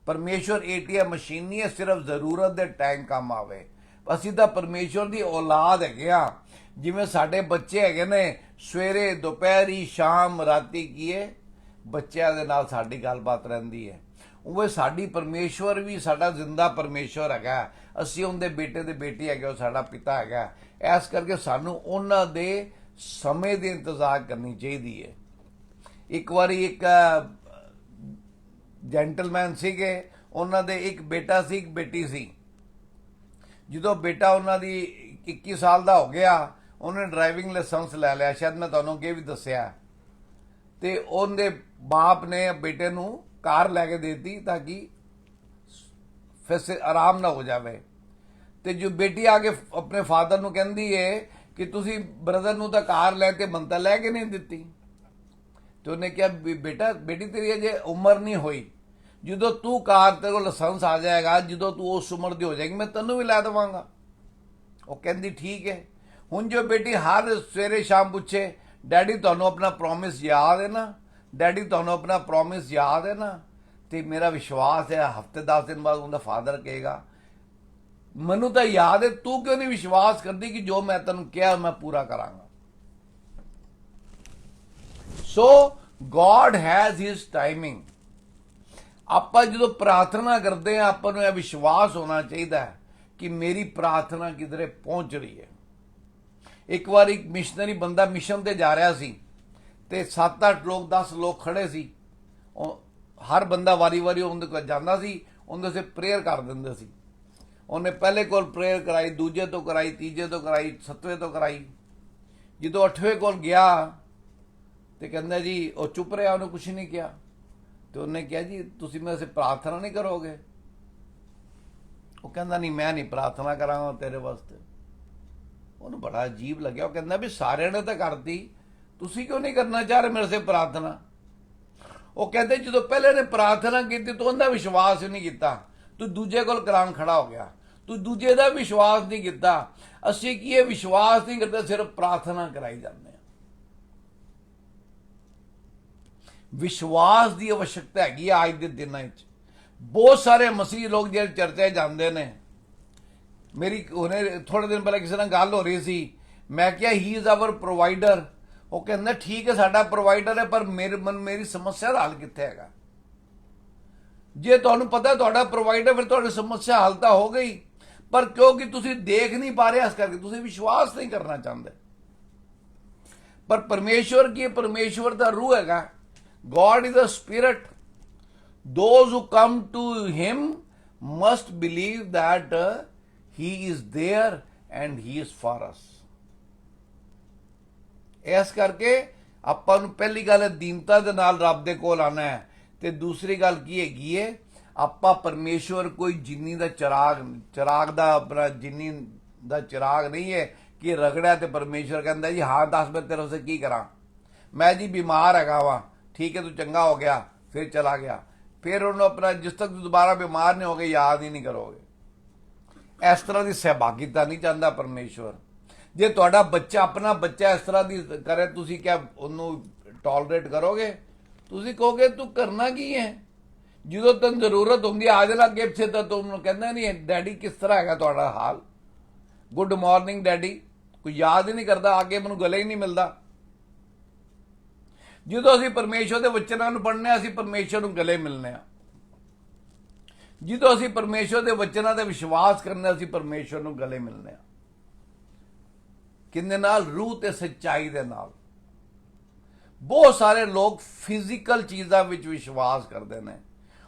ਪਰਮੇਸ਼ਵਰ ਏਟੀਐਮ ਮਸ਼ੀਨ ਨਹੀਂ ਹੈ, ਸਿਰਫ ਜ਼ਰੂਰਤ ਦੇ ਟਾਈਮ ਕੰਮ ਆਵੇ। ਅਸੀਂ ਤਾਂ ਪਰਮੇਸ਼ਵਰ ਦੀ ਔਲਾਦ ਹੈਗੇ ਆ। ਜਿਵੇਂ ਸਾਡੇ ਬੱਚੇ ਹੈਗੇ ਨੇ, ਸਵੇਰੇ ਦੁਪਹਿਰੀ ਸ਼ਾਮ ਰਾਤੀ ਕੀਏ ਬੱਚਿਆਂ ਦੇ ਨਾਲ ਸਾਡੀ ਗੱਲਬਾਤ ਰਹਿੰਦੀ ਹੈ। ਉਹ ਸਾਡੀ ਪਰਮੇਸ਼ਵਰ ਵੀ ਸਾਡਾ ਜ਼ਿੰਦਾ ਪਰਮੇਸ਼ਵਰ ਹੈਗਾ। ਅਸੀਂ ਉਹਦੇ ਬੇਟੇ ਦੇ ਬੇਟੀ ਹੈਗੇ, ਉਹ ਸਾਡਾ ਪਿਤਾ ਹੈਗਾ। ਇਸ ਕਰਕੇ ਸਾਨੂੰ ਉਹਨਾਂ ਦੇ ਸਮੇਂ ਦੇ ਇੰਤਜ਼ਾਰ ਕਰਨੀ ਚਾਹੀਦੀ ਹੈ। ਇੱਕ ਵਾਰੀ ਇੱਕ ਜੈਂਟਲਮੈਨ ਸੀਗੇ, ਉਹਨਾਂ ਦੇ ਇੱਕ ਬੇਟਾ ਸੀ, ਇੱਕ ਬੇਟੀ ਸੀ। ਜਦੋਂ ਬੇਟਾ ਉਹਨਾਂ ਦੀ 21 ਸਾਲ ਦਾ ਹੋ ਗਿਆ, ਉਹਨੇ ਡਰਾਈਵਿੰਗ ਲਾਇਸੈਂਸ ਲੈ ਲਿਆ, ਸ਼ਾਇਦ ਮੈਂ ਤੁਹਾਨੂੰ ਅੱਗੇ ਵੀ ਦੱਸਿਆ। ਤੇ ਉਹਦੇ ਬਾਪ ਨੇ ਬੇਟੇ ਨੂੰ ਕਾਰ ਲੈ ਕੇ ਦੇ ਦਿੱਤੀ ਤਾਂ ਕਿ ਫਿਰ ਆਰਾਮ ਨਾ ਹੋ ਜਾਵੇ। ਤੇ ਜੋ ਬੇਟੀ ਆ ਕੇ ਆਪਣੇ ਫਾਦਰ ਨੂੰ ਕਹਿੰਦੀ ਏ ਕਿ ਤੁਸੀਂ ਬ੍ਰਦਰ ਨੂੰ ਤਾਂ ਕਾਰ ਲੈ ਤੇ ਮੰਤਾ ਲੈ ਕੇ ਨਹੀਂ ਦਿੱਤੀ। ਤੇ ਉਹਨੇ ਕਿਹਾ ਬੇਟਾ ਬੇਟੀ ਤੇਰੀ ਅਜੇ ਉਮਰ ਨਹੀਂ ਹੋਈ, ਜਦੋਂ ਤੂੰ ਕਾਰ ਤੇਰੇ ਕੋਲ ਲਾਇਸੈਂਸ ਆ ਜਾਏਗਾ, ਜਦੋਂ ਤੂੰ ਉਸ ਉਮਰ ਦੀ ਹੋ ਜਾਏਗੀ, ਮੈਂ ਤੈਨੂੰ ਵੀ ਲੈ ਦੇਵਾਂਗਾ। ਉਹ ਕਹਿੰਦੀ ਠੀਕ ਹੈ। ਹੁਣ ਜੋ ਬੇਟੀ ਹਰ ਸਵੇਰੇ ਸ਼ਾਮ ਪੁੱਛੇ, ਡੈਡੀ ਤੁਹਾਨੂੰ ਆਪਣਾ ਪ੍ਰੋਮਿਸ ਯਾਦ ਹੈ ਨਾ, ਡੈਡੀ ਤੁਹਾਨੂੰ ਆਪਣਾ ਪ੍ਰੋਮਿਸ ਯਾਦ ਹੈ ਨਾ, ਤੇ ਮੇਰਾ ਵਿਸ਼ਵਾਸ ਹੈ ਹਫਤੇ 10 ਦਿਨ ਬਾਅਦ ਉਹਦਾ ਫਾਦਰ ਕਹੇਗਾ ਮੈਨੂੰ ਤਾਂ ਯਾਦ ਹੈ, ਤੂੰ ਕਿਉਂ ਨਹੀਂ ਵਿਸ਼ਵਾਸ ਕਰਦੀ ਕਿ ਜੋ ਮੈਂ ਤੈਨੂੰ ਕਿਹਾ ਮੈਂ ਪੂਰਾ ਕਰਾਂਗਾ। ਸੋ ਗॉड हैज हिज टाइमिंग। ਆਪਾਂ ਜਦੋਂ ਪ੍ਰਾਰਥਨਾ ਕਰਦੇ ਆ, ਆਪਾਂ ਨੂੰ ਇਹ ਵਿਸ਼ਵਾਸ ਹੋਣਾ ਚਾਹੀਦਾ ਹੈ ਕਿ ਮੇਰੀ ਪ੍ਰਾਰਥਨਾ ਕਿਧਰੇ ਪਹੁੰਚ ਰਹੀ ਹੈ। ਇੱਕ ਵਾਰ ਇੱਕ ਮਿਸ਼ਨਰੀ ਬੰਦਾ ਮਿਸ਼ਨ ਤੇ ਜਾ ਰਿਹਾ ਸੀ ਤੇ 7-8 ਲੋਕ 10 ਲੋਕ ਖੜੇ ਸੀ। ਹਰ ਬੰਦਾ ਵਾਰੀ-ਵਾਰੀ ਉਹਦੇ ਕੋਲ ਜਾਂਦਾ ਸੀ, ਉਹਦੇ ਸੇ ਪ੍ਰੇਅਰ ਕਰ ਦਿੰਦੇ ਸੀ। ਉਹਨੇ ਪਹਿਲੇ ਕੋਲ ਪ੍ਰੇਅਰ ਕਰਾਈ, ਦੂਜੇ ਤੋਂ ਕਰਾਈ, ਤੀਜੇ ਤੋਂ ਕਰਾਈ, 7ਵੇਂ ਤੋਂ ਕਰਾਈ। ਜਦੋਂ 8ਵੇਂ ਕੋਲ ਗਿਆ ਤੇ ਕਹਿੰਦਾ ਜੀ, ਉਹ ਚੁੱਪ ਰਿਹਾ, ਉਹਨੇ ਕੁਝ ਨਹੀਂ ਕਿਹਾ। ਤੇ ਉਹਨੇ ਕਿਹਾ ਜੀ ਤੁਸੀਂ ਮੇਰੇ ਸੇ ਪ੍ਰਾਰਥਨਾ ਨਹੀਂ ਕਰੋਗੇ? ਉਹ ਕਹਿੰਦਾ ਨਹੀਂ, ਮੈਂ ਨਹੀਂ ਪ੍ਰਾਰਥਨਾ ਕਰਾਂਗਾ ਤੇਰੇ ਵਾਸਤੇ। ਉਹਨੂੰ ਬੜਾ ਅਜੀਬ ਲੱਗਿਆ। ਉਹ ਕਹਿੰਦਾ ਵੀ ਸਾਰਿਆਂ ਨੇ ਤਾਂ ਕਰਤੀ, ਤੁਸੀਂ ਕਿਉਂ ਨਹੀਂ ਕਰਨਾ ਚਾਹ ਰਹੇ ਮੇਰੇ ਸੇ ਪ੍ਰਾਰਥਨਾ? ਉਹ ਕਹਿੰਦੇ ਜਦੋਂ ਪਹਿਲੇ ਨੇ ਪ੍ਰਾਰਥਨਾ ਕੀਤੀ ਤੂੰ ਉਹਦਾ ਵਿਸ਼ਵਾਸ ਹੀ ਨਹੀਂ ਕੀਤਾ, ਤੂੰ ਦੂਜੇ ਕੋਲ ਕਰਾਉਣ ਖੜਾ ਹੋ ਗਿਆ, ਤੂੰ ਦੂਜੇ ਦਾ ਵਿਸ਼ਵਾਸ ਨਹੀਂ ਕੀਤਾ। ਅਸੀਂ ਕੀ ਇਹ ਵਿਸ਼ਵਾਸ ਨਹੀਂ ਕਰਦੇ, ਸਿਰਫ ਪ੍ਰਾਰਥਨਾ ਕਰਾਈ ਜਾਂਦੇ ਹਾਂ। ਵਿਸ਼ਵਾਸ ਦੀ आवश्यकता ਹੈਗੀ ਆ ਅੱਜ ਦੇ ਦਿਨਾਂ ਵਿੱਚ। ਬਹੁਤ ਸਾਰੇ ਮਸੀਹ ਲੋਕ ਜਿਹੜੇ ਚਰਚੇ ਜਾਂਦੇ ਨੇ, ਮੇਰੀ ਹੁਣੇ ਥੋੜੇ ਦਿਨ ਪਹਿਲਾਂ ਕਿਸੇ ਨਾਲ ਗੱਲ ਹੋ ਰਹੀ ਸੀ, ਮੈਂ ਕਿਹਾ ਹੀ ਇਜ਼ ਆਵਰ ਪ੍ਰੋਵਾਈਡਰ। ਉਹ ਕਹਿੰਦਾ ਠੀਕ ਹੈ ਸਾਡਾ ਪ੍ਰੋਵਾਈਡਰ ਹੈ, ਪਰ ਮੇਰੀ ਸਮੱਸਿਆ ਦਾ ਹੱਲ ਕਿੱਥੇ ਹੈਗਾ? ਜੇ ਤੁਹਾਨੂੰ ਪਤਾ ਤੁਹਾਡਾ ਪ੍ਰੋਵਾਈਡਰ, ਫਿਰ ਤੁਹਾਡੀ ਸਮੱਸਿਆ ਹੱਲ ਤਾਂ ਹੋ ਗਈ, ਪਰ ਕਿਉਂਕਿ ਤੁਸੀਂ ਦੇਖ ਨਹੀਂ ਪਾ ਰਹੇ ਇਸ ਕਰਕੇ ਤੁਸੀਂ ਵਿਸ਼ਵਾਸ ਨਹੀਂ ਕਰਨਾ ਚਾਹੁੰਦੇ। ਪਰ ਪਰਮੇਸ਼ਵਰ ਕੀ? ਪਰਮੇਸ਼ਵਰ ਦਾ ਰੂਹ ਹੈਗਾ। God is a spirit. Those who come to him must believe that he is there and he is for us. ਇਸ ਕਰਕੇ ਆਪਾਂ ਨੂੰ ਪਹਿਲੀ ਗੱਲ ਹੈ ਦੀਨਤਾ ਦੇ ਨਾਲ ਰੱਬ ਦੇ ਕੋਲ ਆਣਾ ਹੈ। ਤੇ ਦੂਸਰੀ ਗੱਲ ਕੀ ਹੈਗੀ ਹੈ, ਆਪਾਂ ਪਰਮੇਸ਼ਵਰ ਕੋਈ ਜਿੰਨੀ ਦਾ ਚਿਰਾਗ ਦਾ ਆਪਣਾ ਜਿੰਨੀ ਦਾ ਚਿਰਾਗ ਨਹੀਂ ਹੈ ਕਿ ਰਗੜਿਆ ਤੇ ਪਰਮੇਸ਼ਵਰ ਕਹਿੰਦਾ ਜੀ ਹਾਂ ਦੱਸ ਮੈਂ ਤੇਰੇ ਵਾਸਤੇ ਕੀ ਕਰਾਂ। ਮੈਂ ਜੀ ਬਿਮਾਰ ਹੈਗਾ ਵਾ, ਠੀਕ ਹੈ ਤੂੰ ਚੰਗਾ ਹੋ ਗਿਆ, ਫਿਰ ਚਲਾ ਗਿਆ, ਫਿਰ ਉਹਨੂੰ ਆਪਣਾ ਜਿਸ ਤੱਕ ਦੁਬਾਰਾ ਬਿਮਾਰ ਨਹੀਂ ਹੋ ਗਏ ਯਾਦ ਹੀ ਨਹੀਂ ਕਰੋਗੇ। ਇਸ ਤਰ੍ਹਾਂ ਦੀ ਸਹਿਭਾਗੀਤਾ ਨਹੀਂ ਚਾਹੁੰਦਾ ਪਰਮੇਸ਼ਵਰ। ਜੇ ਤੁਹਾਡਾ ਬੱਚਾ ਆਪਣਾ ਬੱਚਾ ਇਸ ਤਰ੍ਹਾਂ ਦੀ ਕਰੇ, ਤੁਸੀਂ ਕਿਆ ਉਹਨੂੰ ਟੋਲਰੇਟ ਕਰੋਗੇ? ਤੁਸੀਂ ਕਹੋਗੇ ਤੂੰ ਕਰਨਾ ਕੀ ਹੈ? ਜਦੋਂ ਤੈਨੂੰ ਜ਼ਰੂਰਤ ਹੁੰਦੀ ਆ ਜਾਣਾ ਅੱਗੇ ਪਿੱਛੇ, ਤਾਂ ਤੂੰ ਉਹਨੂੰ ਕਹਿੰਦਾ ਨਹੀਂ ਡੈਡੀ ਕਿਸ ਤਰ੍ਹਾਂ ਹੈਗਾ ਤੁਹਾਡਾ ਹਾਲ, ਗੁੱਡ ਮਾਰਨਿੰਗ ਡੈਡੀ, ਕੋਈ ਯਾਦ ਹੀ ਨਹੀਂ ਕਰਦਾ, ਅੱਗੇ ਮੈਨੂੰ ਗਲੇ ਹੀ ਨਹੀਂ ਮਿਲਦਾ। ਜਦੋਂ ਅਸੀਂ ਪਰਮੇਸ਼ਵਰ ਦੇ ਵਚਨਾਂ ਨੂੰ ਪੜ੍ਹਨੇ ਆ, ਅਸੀਂ ਪਰਮੇਸ਼ਵਰ ਨੂੰ ਗਲੇ ਮਿਲਨੇ ਆ। ਜਦੋਂ ਅਸੀਂ ਪਰਮੇਸ਼ਵਰ ਦੇ ਵਚਨਾਂ ਤੇ ਵਿਸ਼ਵਾਸ ਕਰਨੇ, ਅਸੀਂ ਪਰਮੇਸ਼ਵਰ ਨੂੰ ਗਲੇ ਮਿਲਨੇ ਆ। ਕਿੰਨੇ ਨਾਲ? ਰੂਹ ਤੇ ਸੱਚਾਈ ਦੇ ਨਾਲ। ਬਹੁਤ ਸਾਰੇ ਲੋਕ ਫਿਜ਼ੀਕਲ ਚੀਜ਼ਾਂ ਵਿੱਚ ਵਿਸ਼ਵਾਸ ਕਰਦੇ ਨੇ।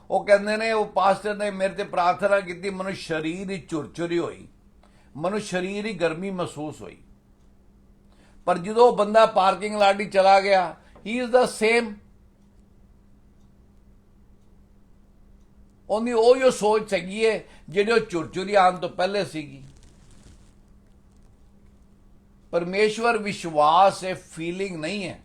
ਉਹ ਕਹਿੰਦੇ ਨੇ ਉਹ ਪਾਸਟਰ ਨੇ ਮੇਰੇ ਤੇ ਪ੍ਰਾਰਥਨਾ ਕੀਤੀ, ਮੈਨੂੰ ਸਰੀਰ ਦੀ ਝੁਰਝੁਰੀ ਹੋਈ, ਮੈਨੂੰ ਸਰੀਰ ਦੀ ਗਰਮੀ ਮਹਿਸੂਸ ਹੋਈ। ਪਰ ਜਦੋਂ ਉਹ ਬੰਦਾ ਪਾਰਕਿੰਗ ਲਾਟ ਹੀ ਚਲਾ ਗਿਆ, he is the same। ਉਹਦੀ ਉਹੀ ਸੋਚ ਹੈਗੀ ਹੈ ਜਿਹੜੀ ਉਹ ਝੁਰਝੁਰੀ ਆਉਣ ਤੋਂ ਪਹਿਲੇ ਸੀਗੀ। परमेश्वर विश्वास है, फीलिंग नहीं है।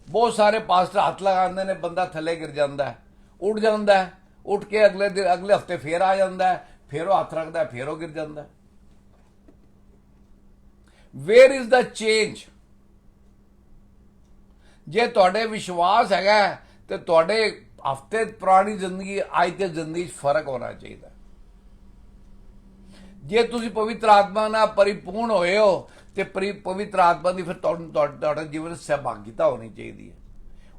बहुत सारे पास्टर हथ लगाते ने, बंदा थले गिर जाता है, उठ जाता है, उठ के अगले दिन अगले हफ्ते फिर आ जाता है, फिर वो हथ रखता है, फिर वो गिर जाता है। Where is the change? जे तुहाडे विश्वास हैगा ते तुहाडे हफ्ते पुरानी जिंदगी अज की जिंदगी फर्क होना चाहिए। जे तुसी पवित्र आत्मा नाल परिपूर्ण होए हो ते पवित्र आत्मा की फिर तुहाडे जीवन सहभागिता होनी चाहिए,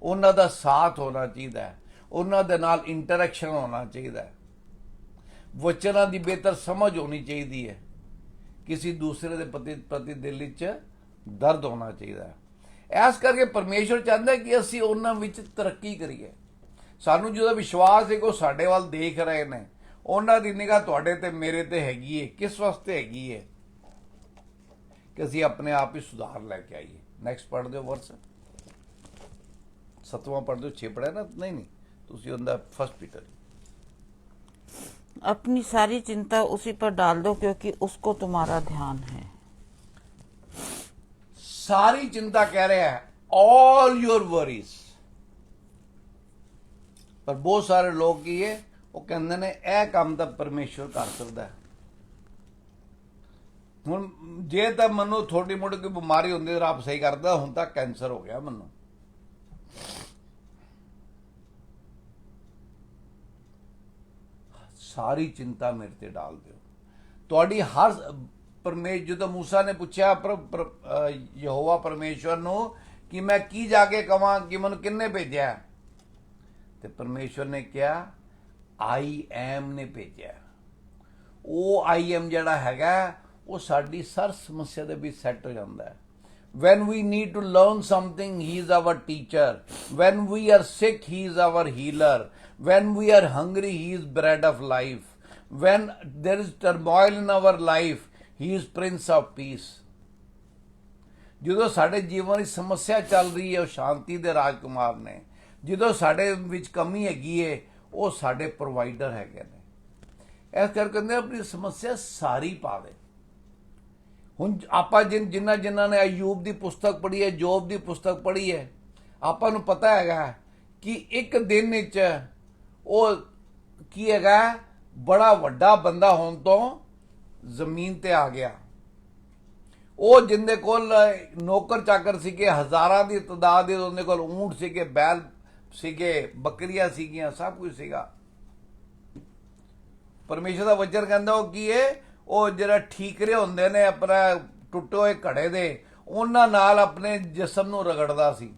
उन्हां दा साथ होना चाहिए, उन्हां दे नाल इंटरैक्शन होना चाहिए, वचनां दी बेहतर समझ होनी चाहिए है, किसी दूसरे के प्रति दिल च दर्द होना चाहिए। इस करके परमेश्वर चाहता है कि असी उन्हां विच तरक्की करिए। सानू जो विश्वास है कि वो साडे वाल देख रहे हैं, उन्हां दी निगाह तुहाडे ते मेरे ते हैगी है। किस वास्ते हैगी है? कि असी अपने आप ही सुधार लैके आइए। नैक्सट पढ़ दो वर्स 7वां पढ़ दो, 6 पढ़िया ना? नहीं तुसी उनका 1 पीटर। अपनी सारी चिंता उसी पर डाल दो क्योंकि उसको तुम्हारा ध्यान है। सारी चिंता कह रहे हैं, ऑल योर वरीज। पर बहुत सारे लोग की है वो कहते ने यह काम तो परमेश्वर कर सकता है। हुण जे तो मनु थोड़ी मोटी कोई बीमारी होंदी तो रब सही करता, हुण तक कैंसर हो गया मनु। सारी चिंता मेरे ते डाल दो। तुहाडी हर परमेश्वर जो मूसा ने पूछा यहोवा परमेश्वर नु कि मैं की जाके कवां कि मैनू किन्ने भेजा, ते परमेश्वर ने क्या? आई एम ने भेजा। वो आई एम जड़ा हैगा वो साडी सर समस्या दे भी सैट हो जाता है। when we need to learn something, he is our teacher. When we are sick, he is our healer. When we are hungry, he is bread of life. When there is turmoil in our life, he is prince of peace. ਜਦੋਂ ਸਾਡੇ ਜੀਵਨ ਵਿੱਚ ਸਮੱਸਿਆ ਚੱਲ ਰਹੀ ਹੈ ਉਹ ਸ਼ਾਂਤੀ ਦੇ ਰਾਜਕੁਮਾਰ ਨੇ। ਜਦੋਂ ਸਾਡੇ ਵਿੱਚ ਕਮੀ ਹੈਗੀ ਹੈ ਉਹ ਸਾਡੇ ਪ੍ਰੋਵਾਈਡਰ ਹੈਗੇ ਨੇ। ਇਸ ਕਰਕੇ ਕਹਿੰਦੇ ਆਪਣੀ ਸਮੱਸਿਆ ਸਾਰੀ ਪਾ ਦੇ। ਹੁਣ ਆਪਾਂ ਜਿਨ੍ਹਾਂ ਨੇ ਅਯੂਬ ਦੀ ਪੁਸਤਕ ਪੜ੍ਹੀ ਹੈ, ਜੋਬ ਦੀ ਪੁਸਤਕ ਪੜ੍ਹੀ ਹੈ, ਆਪਾਂ ਨੂੰ ਪਤਾ ਹੈਗਾ ਕਿ ਇੱਕ ਦਿਨ ਵਿੱਚ ਉਹ ਕੀ ਹੈਗਾ ਬੜਾ ਵੱਡਾ ਬੰਦਾ ਹੋਣ ਤੋਂ ਜ਼ਮੀਨ ਤੇ ਆ ਗਿਆ। ਉਹ ਜਿੰਦੇ ਕੋਲ ਨੌਕਰ ਚਾਕਰ ਸੀਗੇ ਹਜ਼ਾਰਾਂ ਦੀ ਤਾਦਾਦ ਦੇ, ਉਹਦੇ ਕੋਲ ਊਂਟ ਸੀਗੇ, ਬੈਲ ਸੀਗੇ, ਬੱਕਰੀਆਂ ਸੀਗੀਆਂ, ਸਭ ਕੁਝ ਸੀਗਾ। ਪਰਮੇਸ਼ਰ ਦਾ ਵਚਨ ਕਹਿੰਦਾ ਉਹ ਕੀ ਹੈ, ਉਹ ਜਿਹੜਾ ਠੀਕਰੇ ਹੁੰਦੇ ਨੇ ਆਪਣਾ ਟੁੱਟੇ ਹੋਏ ਘੜੇ ਦੇ, ਉਹਨਾਂ ਨਾਲ ਆਪਣੇ ਜਿਸਮ ਨੂੰ ਰਗੜਦਾ ਸੀ।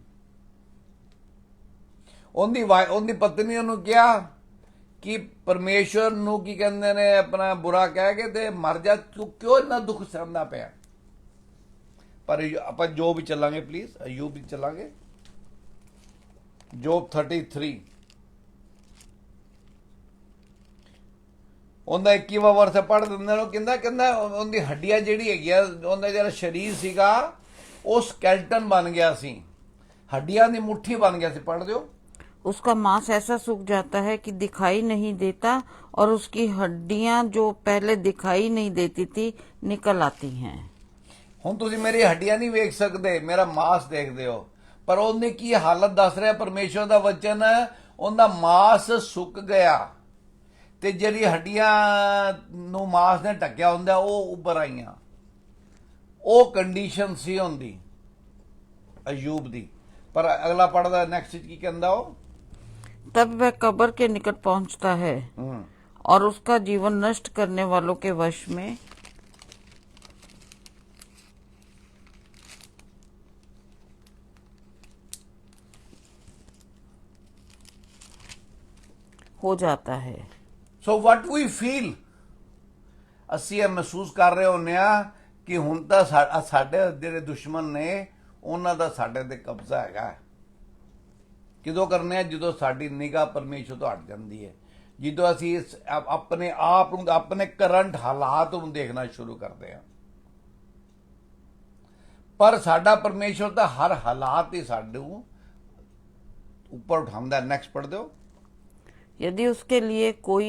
ਉਹਦੀ ਪਤਨੀ ਉਹਨੂੰ ਕਿਹਾ ਕਿ ਪਰਮੇਸ਼ਰ ਨੂੰ ਕੀ ਕਹਿੰਦੇ ਨੇ ਆਪਣਾ ਬੁਰਾ ਕਹਿ ਕੇ ਤੇ ਮਰ ਜਾ, ਤੂੰ ਕਿਉਂ ਇੰਨਾ ਦੁੱਖ ਸਹਿੰਦਾ ਪਿਆ। ਪਰ ਆਪਾਂ ਜੋਬ ਵੀ ਚੱਲਾਂਗੇ, ਪਲੀਜ਼ ਅਯੂਬ ਵੀ ਚੱਲਾਂਗੇ। ਜੋਬ 33 ਉਹਦਾ 21ਵਾਂ ਵਰਸ ਪੜ੍ਹ ਦਿੰਦੇ ਨੇ। ਕਹਿੰਦਾ ਉਹਦੀ ਹੱਡੀਆਂ ਜਿਹੜੀ ਹੈਗੀਆਂ, ਉਹਦਾ ਜਿਹੜਾ ਸਰੀਰ ਸੀਗਾ ਉਹ ਸਕੈਲਟਨ ਬਣ ਗਿਆ ਸੀ, ਹੱਡੀਆਂ ਦੀ ਮੁੱਠੀ ਬਣ ਗਿਆ ਸੀ। पढ़ दो। उसका मांस ऐसा सूख जाता है कि दिखाई नहीं देता और उसकी हड्डियां जो पहले दिखाई नहीं देती थी निकल आती हैं। ਹੁਣ ਤੁਸੀਂ ਮੇਰੀ ਹੱਡੀਆਂ ਨਹੀਂ ਵੇਖ ਸਕਦੇ, ਮੇਰਾ ਮਾਸ ਦੇਖਦੇ ਹੋ। ਪਰ ਉਹਨੇ ਕੀ ਹਾਲਤ ਦੱਸ ਰਿਹਾ ਪਰਮੇਸ਼ਰ ਦਾ ਵਚਨ, ਉਹਦਾ ਮਾਸ ਸੁੱਕ ਗਿਆ ਤੇ ਜਿਹੜੀ ਹੱਡੀਆਂ ਨੂੰ ਮਾਸ ਨੇ ਢੱਕਿਆ ਹੁੰਦਾ ਉਹ ਉੱਪਰ ਆਈਆਂ। ਉਹ ਕੰਡੀਸ਼ਨ ਸੀ ਹੁੰਦੀ ਅਯੂਬ ਦੀ। ਪਰ ਅਗਲਾ ਪੜਦਾ ਨੈਕਸਟ ਕੀ ਕਹਿੰਦਾ ਉਹ, तब वह कब्र के निकट पहुंचता है और उसका जीवन नष्ट करने वालों के वश में हो जाता है। ਸੋ ਵਟ ਵੀ ਫੀਲ, ਅਸੀਂ ਇਹ ਮਹਿਸੂਸ ਕਰ ਰਹੇ ਹੁੰਦੇ ਆ ਕਿ ਹੁਣ ਤਾਂ ਸਾਡੇ ਜਿਹੜੇ ਦੁਸ਼ਮਣ ਨੇ ਉਹਨਾਂ ਦਾ ਸਾਡੇ ਤੇ ਕਬਜ਼ਾ ਹੈਗਾ। ਕਿਦੋਂ ਕਰਨੇ ਆ? ਜਦੋਂ ਸਾਡੀ ਨਿਗਾਹ ਪਰਮੇਸ਼ਰ ਤੋਂ ਹਟ ਜਾਂਦੀ ਹੈ, ਜਦੋਂ ਅਸੀਂ ਆਪਣੇ ਆਪ ਨੂੰ, ਆਪਣੇ ਕਰੰਟ ਹਾਲਾਤ ਨੂੰ ਦੇਖਣਾ ਸ਼ੁਰੂ ਕਰਦੇ ਹਾਂ। ਪਰ ਸਾਡਾ ਪਰਮੇਸ਼ਰ ਤਾਂ ਹਰ ਹਾਲਾਤ ਹੀ ਸਾਨੂੰ ਉੱਪਰ ਉਠਾਉਂਦਾ। ਨੈਕਸਟ ਪੜ੍ਹ ਦਿਓ। यदि उसके लिए कोई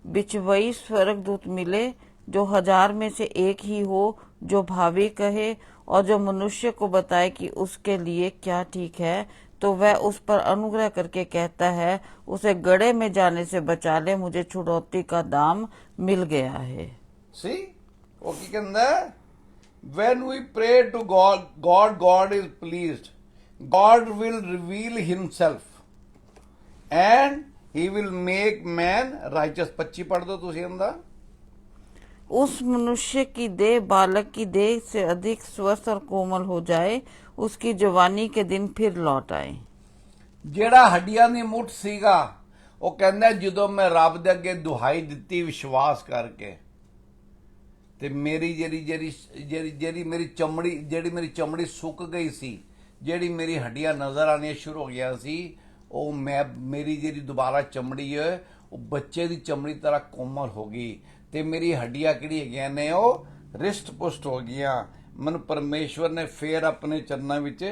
बिचवई स्वर्गदूत मिले जो 1000 में से एक ही हो जो भावी कहे और जो मनुष्य को बताए कि उसके लिए क्या ठीक है, तो वह उस पर अनुग्रह करके कहता है, उसे गड्ढे में जाने से बचा ले, मुझे छुड़ौती का दाम मिल गया है। See, ਉਹ ਕੀ ਕਹਿੰਦਾ ਹੈ? When we pray to God is pleased. God will reveal himself and he will make man righteous। 25 पढ़ दो तुसी अंदा। उस मनुष्य की देह बालक की देह से अधिक स्वस्थ और कोमल हो जाए, उसकी जवानी के दिन फिर लौट आए। ਜਿਹੜਾ ਹੱਡੀਆਂ ਦੀ ਮੁੱਠ ਸੀਗਾ, ਉਹ ਕਹਿੰਦਾ ਜਦੋਂ ਮੈਂ ਰੱਬ ਦੇ ਅੱਗੇ ਦੁਹਾਈ ਦਿੱਤੀ ਵਿਸ਼ਵਾਸ ਕਰਕੇ, ਤੇ ਮੇਰੀ ਜਿਹੜੀ ਮੇਰੀ ਚਮੜੀ ਸੁੱਕ ਗਈ ਸੀ, ਜਿਹੜੀ ਮੇਰੀ ਹੱਡੀਆਂ ਨਜ਼ਰ ਆਉਣੀਆਂ ਸ਼ੁਰੂ ਹੋ ਗਿਆ ਸੀ, ਉਹ ਮੇਰੀ ਜਿਹੜੀ ਦੁਬਾਰਾ ਚਮੜੀ ਹੈ ਉਹ ਬੱਚੇ ਦੀ ਚਮੜੀ ਤਰ੍ਹਾਂ ਕੋਮਲ ਹੋ ਗਈ, ਤੇ ਮੇਰੀ ਹੱਡੀਆਂ ਕਿਹੜੀ ਹੈਗੀਆਂ ਨੇ ਉਹ ਰਿਸ਼ਟ ਪੁਸ਼ਟ ਹੋ ਗਈਆਂ। ਮੈਨੂੰ ਪਰਮੇਸ਼ਵਰ ਨੇ ਫੇਰ ਆਪਣੇ ਚਰਨਾਂ ਵਿੱਚ